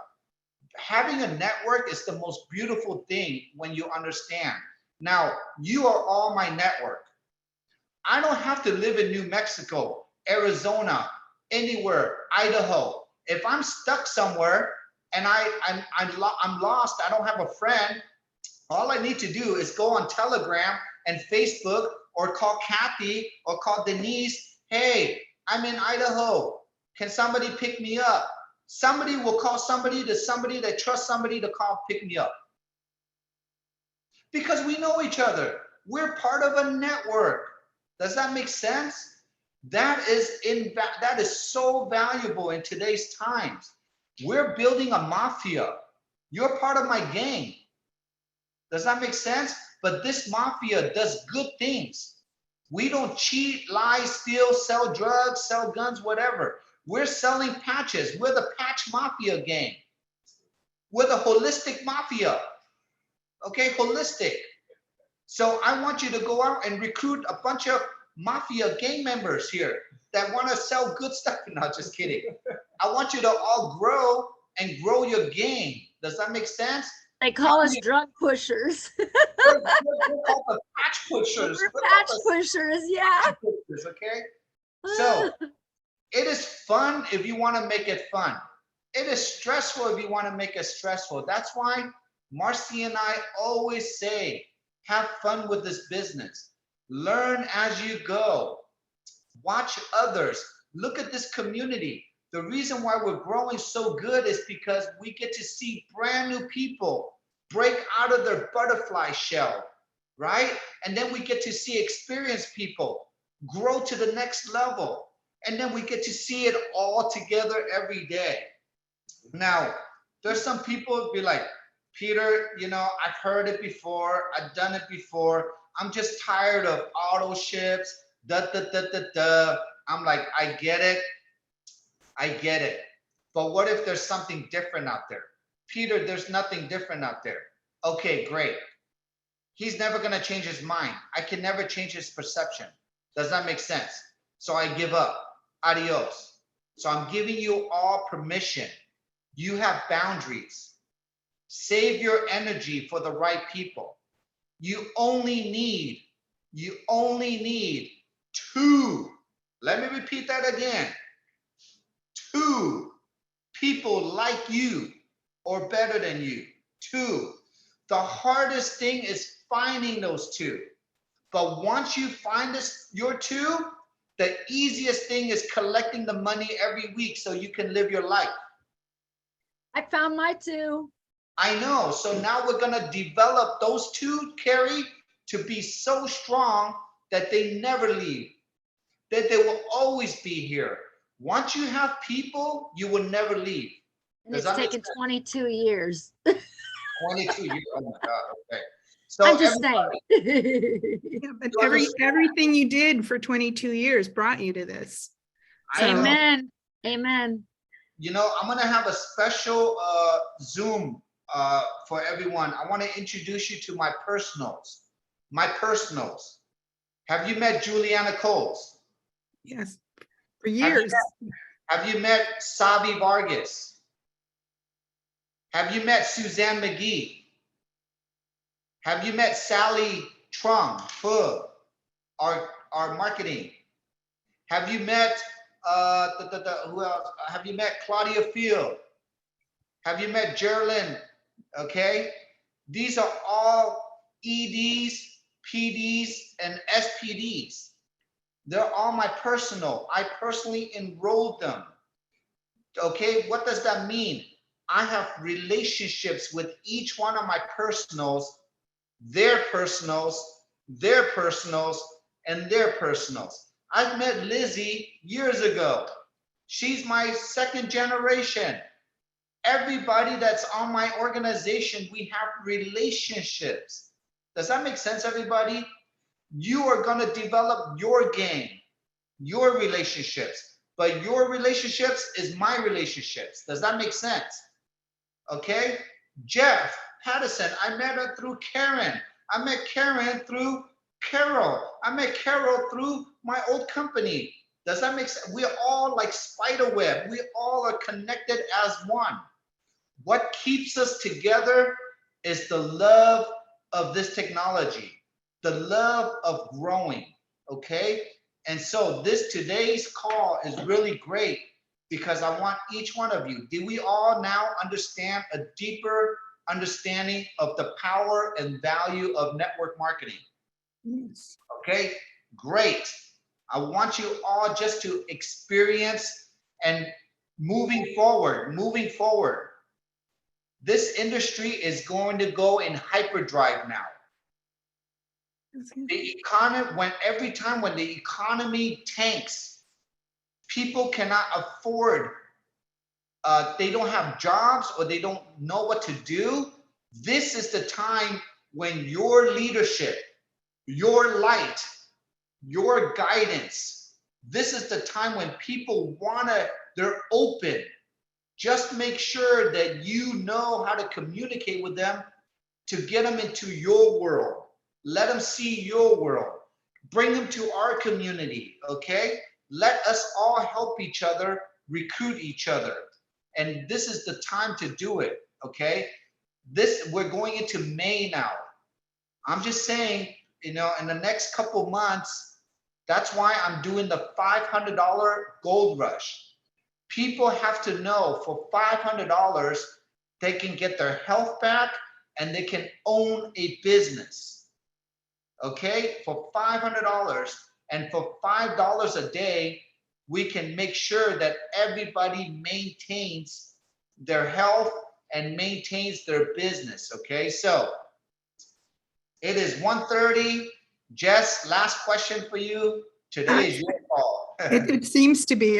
Having a network is the most beautiful thing when you understand. Now, you are all my network. I don't have to live in New Mexico, Arizona, anywhere, Idaho. If I'm stuck somewhere and I'm lost, I don't have a friend, all I need to do is go on Telegram and Facebook or call Kathy or call Denise. Hey, I'm in Idaho. Can somebody pick me up? Somebody will call somebody that trusts somebody to call pick me up. Because we know each other. We're part of a network. Does that make sense? That is so valuable in today's times. We're building a mafia. You're part of my gang. Does that make sense? But this mafia does good things. We don't cheat, lie, steal, sell drugs, sell guns, whatever. We're selling patches. We're the patch mafia gang. We're the holistic mafia. Okay, holistic. So I want you to go out and recruit a bunch of mafia gang members here that want to sell good stuff. No, just kidding. I want you to all grow and grow your gang. Does that make sense? They call us drug pushers. We're called the patch pushers. We're patch pushers, yeah. Patch pushers, okay? So it is fun if you want to make it fun. It is stressful if you want to make it stressful. That's why Marcy and I always say, have fun with this business. Learn as you go. Watch others. Look at this community. The reason why we're growing so good is because we get to see brand new people break out of their butterfly shell, right? And then we get to see experienced people grow to the next level. And then we get to see it all together every day. Now, there's some people who be like, Peter, you know, I've heard it before. I've done it before. I'm just tired of auto ships. I'm like, I get it. I get it. But what if there's something different out there? Peter, there's nothing different out there. Okay, great. he's never going to change his mind. I can never change his perception. Does that make sense? So I give up. Adios. So I'm giving you all permission. You have boundaries. Save your energy for the right people. You only need two. Let me repeat that again. Two people like you or better than you. Two. The hardest thing is finding those two. But once you find your two, the easiest thing is collecting the money every week so you can live your life. I found my two. I know. So now we're going to develop those two, Carrie, to be so strong that they never leave, that they will always be here. Once you have people, you will never leave. And it's taken 22 years. 22 years. Oh my God. Okay. So I'm just saying. Yeah, but everything you did for 22 years brought you to this. Amen. Amen. You know, I'm going to have a special Zoom for everyone. I want to introduce you to my personals. My personals. Have you met Juliana Coles? Yes, for years. Have you met Sabi Vargas? Have you met Suzanne McGee? Have you met Sally Trung, our marketing? Have you met who else? Have you met Claudia Field? Have you met Geraldine? Okay, these are all EDs, PDs, and SPDs. They're all my personal. I personally enrolled them. Okay, what does that mean? I have relationships with each one of my personals, their personals, their personals, and their personals. I've met Lizzie years ago. She's my second generation. Everybody that's on my organization, we have relationships. Does that make sense, everybody? You are going to develop your game, your relationships, but your relationships is my relationships. Does that make sense? Okay. Jeff Patterson, I met her through Karen. I met Karen through Carol. I met Carol through my old company. Does that make sense? We're all like spider web. We all are connected as one. What keeps us together is the love of this technology, the love of growing, okay? And so today's call is really great because I want each one of you, do we all now understand a deeper understanding of the power and value of network marketing? Yes. Okay, great. I want you all just to experience and moving forward. This industry is going to go in hyperdrive now. The economy, every time when the economy tanks, people cannot afford, they don't have jobs or they don't know what to do. This is the time when your leadership, your light, your guidance, this is the time when people they're open. Just make sure that you know how to communicate with them to get them into your world. Let them see your world. Bring them to our community, okay? Let us all help each other, recruit each other. And this is the time to do it, okay? We're going into May now. I'm just saying, you know, in the next couple months, that's why I'm doing the $500 gold rush. People have to know for $500, they can get their health back and they can own a business. Okay, for $500 and for $5 a day, we can make sure that everybody maintains their health and maintains their business. Okay, so it is 1:30. Jess, last question for you. Today is your call. It seems to be.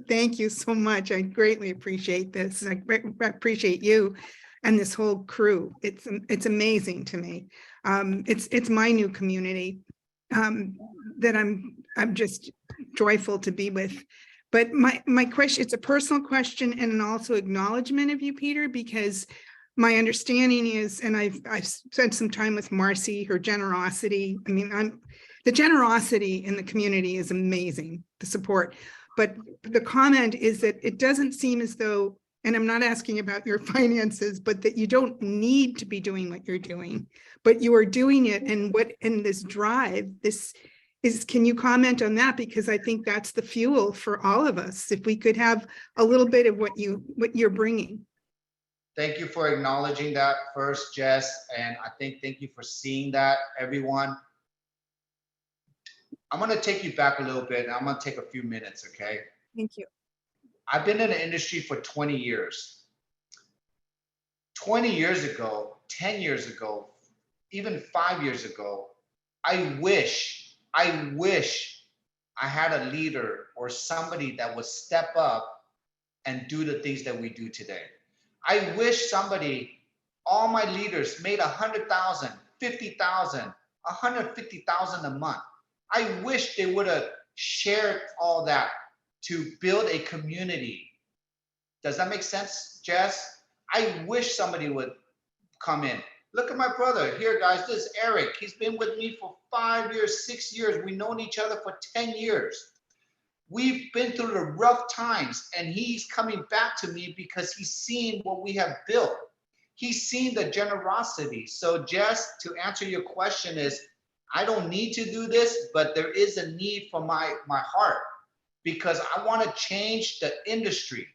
Thank you so much. I greatly appreciate this. I appreciate you and this whole crew. It's amazing to me. It's my new community that I'm just joyful to be with. But my question, it's a personal question and also acknowledgement of you, Peter, because my understanding is, and I've spent some time with Marcy, her generosity. I mean, the generosity in the community is amazing, the support. But the comment is that it doesn't seem as though, and I'm not asking about your finances, but that you don't need to be doing what you're doing, but you are doing it. And what in this drive, can you comment on that? Because I think that's the fuel for all of us. If we could have a little bit of what you're bringing. Thank you for acknowledging that first, Jess. And I think thank you for seeing that, everyone. I'm going to take you back a little bit. And I'm going to take a few minutes, okay? Thank you. I've been in the industry for 20 years. 20 years ago, 10 years ago, even 5 years ago, I wish I had a leader or somebody that would step up and do the things that we do today. I wish somebody, all my leaders made 100,000, 50,000, 150,000 a month. I wish they would have shared all that to build a community. Does that make sense, Jess? I wish somebody would come in. Look at my brother here, guys. This is Eric. He's been with me for 5 years, 6 years. We've known each other for 10 years. We've been through the rough times, and he's coming back to me because he's seen what we have built. He's seen the generosity. So Jess, to answer your question is, I don't need to do this, but there is a need for my heart, because I want to change the industry.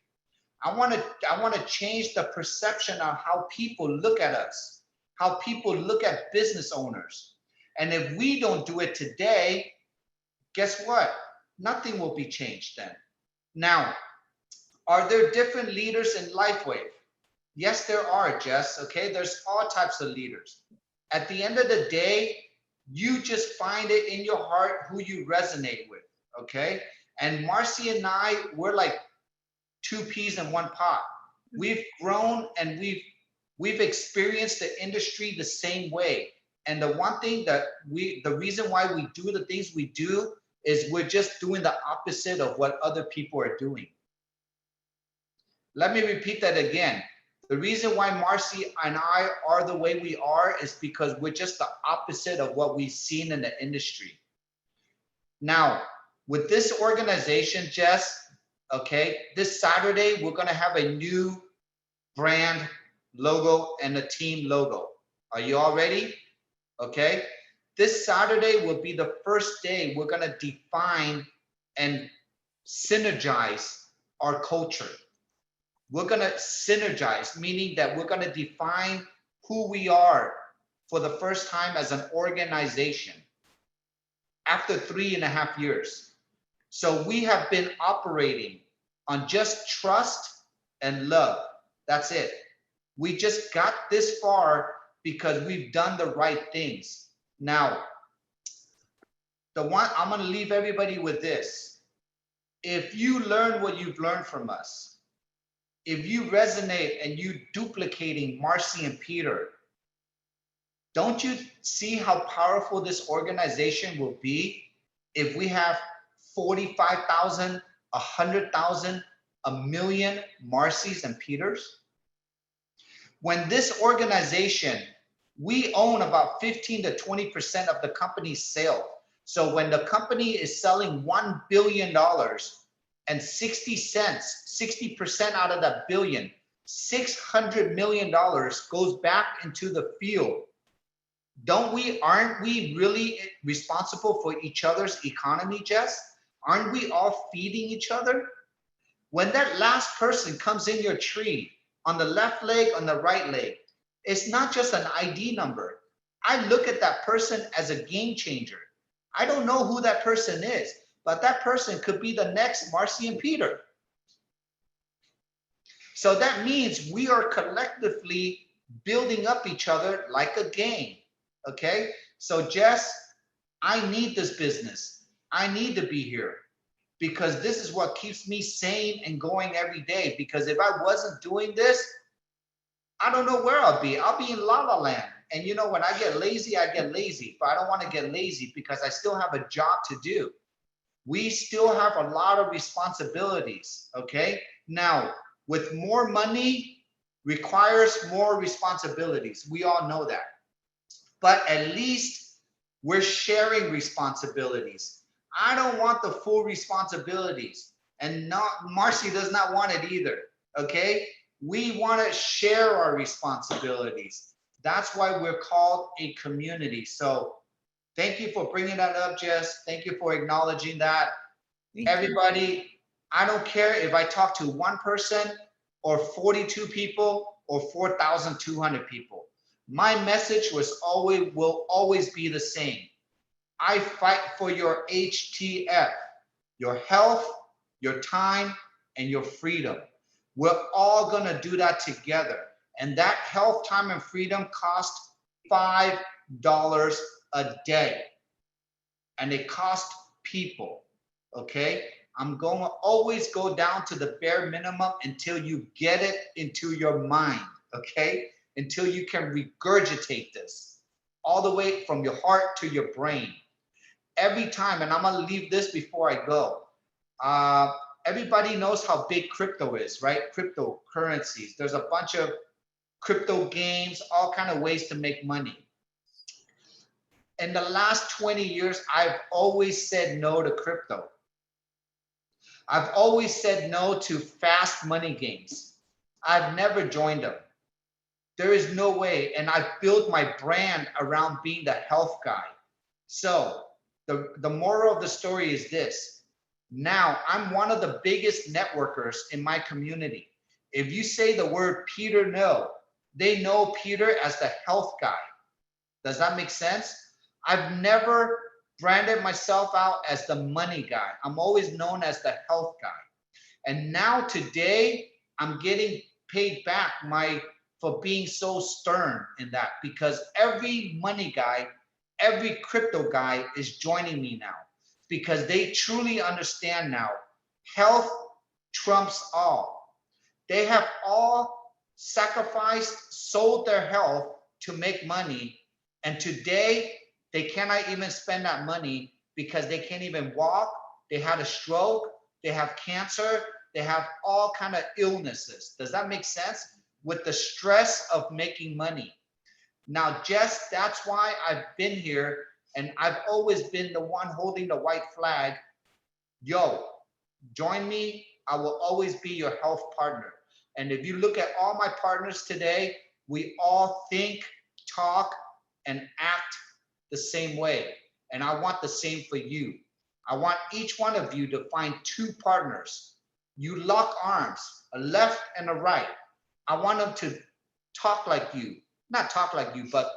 I want to change the perception of how people look at us, how people look at business owners. And if we don't do it today, guess what? Nothing will be changed then. Now, are there different leaders in Lifewave? Yes, there are, Jess, okay? There's all types of leaders. At the end of the day, you just find it in your heart who you resonate with, okay? And Marcy and I, we're like two peas in one pot. We've grown and we've experienced the industry the same way. And the one thing that the reason why we do the things we do is we're just doing the opposite of what other people are doing. Let me repeat that again. The reason why Marcy and I are the way we are is because we're just the opposite of what we've seen in the industry. Now, with this organization, Jess, okay, this Saturday, we're gonna have a new brand logo and a team logo. Are you all ready? Okay. This Saturday will be the first day we're gonna define and synergize our culture. We're gonna synergize, meaning that we're gonna define who we are for the first time as an organization after 3.5 years. So we have been operating on just trust and love. That's it. We just got this far because we've done the right things. Now, I'm gonna leave everybody with this. If you learn what you've learned from us, if you resonate and you duplicating Marcy and Peter, don't you see how powerful this organization will be if we have 45,000, 100,000, 1 million Marcys and Peters? When this organization, we own about 15 to 20% of the company's sale. So when the company is selling $1 billion and 60 cents, 60% out of that billion, $600 million goes back into the field. Aren't we really responsible for each other's economy, Jess? Aren't we all feeding each other? When that last person comes in your tree, on the left leg, on the right leg, it's not just an ID number. I look at that person as a game changer. I don't know who that person is, but that person could be the next Marcy and Peter. So that means we are collectively building up each other like a game, okay? So Jess, I need this business. I need to be here because this is what keeps me sane and going every day. Because if I wasn't doing this, I don't know where I'll be. I'll be in La La Land. And you know, when I get lazy, I get lazy. But I don't want to get lazy because I still have a job to do. We still have a lot of responsibilities, okay? Now, with more money requires more responsibilities. We all know that. But at least we're sharing responsibilities. I don't want the full responsibilities, and Marcy does not want it either, okay? We want to share our responsibilities. That's why we're called a community. So thank you for bringing that up, Jess. Thank you for acknowledging that. Everybody, I don't care if I talk to one person or 42 people or 4,200 people. My message will always be the same. I fight for your HTF, your health, your time, and your freedom. We're all gonna do that together. And that health, time, and freedom costs $5 a day. And it costs people, okay? I'm going to always go down to the bare minimum until you get it into your mind, okay? Until you can regurgitate this all the way from your heart to your brain. Every time, and I'm gonna leave this before I go. Everybody knows how big crypto is, right? Cryptocurrencies. There's a bunch of crypto games, all kind of ways to make money. In the last 20 years, I've always said no to crypto. I've always said no to fast money games. I've never joined them. There is no way. And I've built my brand around being the health guy. So the moral of the story is this. Now I'm one of the biggest networkers in my community. If you say the word Peter No, they know Peter as the health guy. Does that make sense? I've never branded myself out as the money guy. I'm always known as the health guy. And now today, I'm getting paid back for being so stern in that, because every money guy, every crypto guy is joining me now, because they truly understand now, health trumps all. They have all sacrificed, sold their health to make money. And today, they cannot even spend that money because they can't even walk. They had a stroke, they have cancer, they have all kind of illnesses. Does that make sense? With the stress of making money. Now, Jess, that's why I've been here, and I've always been the one holding the white flag. Yo, join me. I will always be your health partner. And if you look at all my partners today, we all think, talk, and act the same way. And I want the same for you. I want each one of you to find two partners. You lock arms, a left and a right. I want them to talk like you, not talk like you, but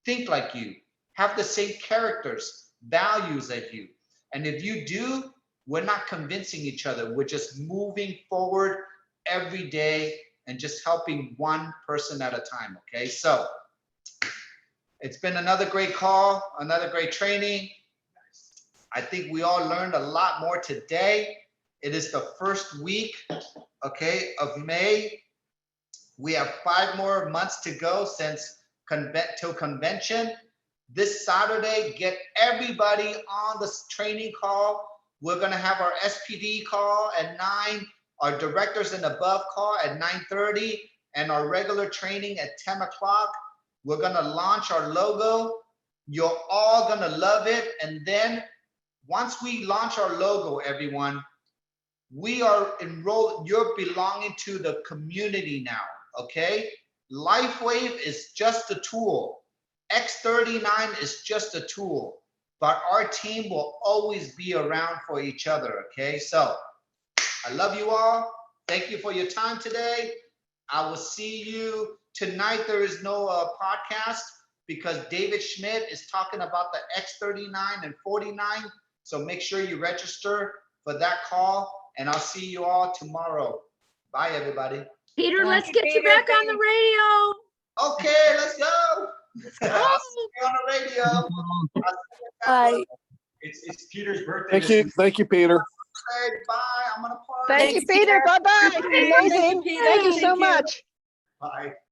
think like you, have the same characters, values as you. And if you do, we're not convincing each other. We're just moving forward every day and just helping one person at a time, okay? So it's been another great call, another great training. I think we all learned a lot more today. It is the first week, okay, of May. We have 5 more months to go till convention. This Saturday, get everybody on this training call. We're gonna have our SPD call at 9, our directors and above call at 9:30, and our regular training at 10 o'clock. We're gonna launch our logo. You're all gonna love it. And then once we launch our logo, everyone, we are enrolled, you're belonging to the community now, okay? Lifewave is just a tool. X39 is just a tool, but our team will always be around for each other, okay? So I love you all. Thank you for your time today. I will see you tonight. There is no podcast because David Schmidt is talking about the X39 and 49. So make sure you register for that call, and I'll see you all tomorrow. Bye, everybody. Peter, let's get you back on the radio. Okay, let's go. Let's go. I'll see you on the radio. Bye. It's Peter's birthday. Thank you, Peter. Bye. I'm gonna party. Thank you, Peter. Bye-bye. Amazing. Thank you so much. Bye.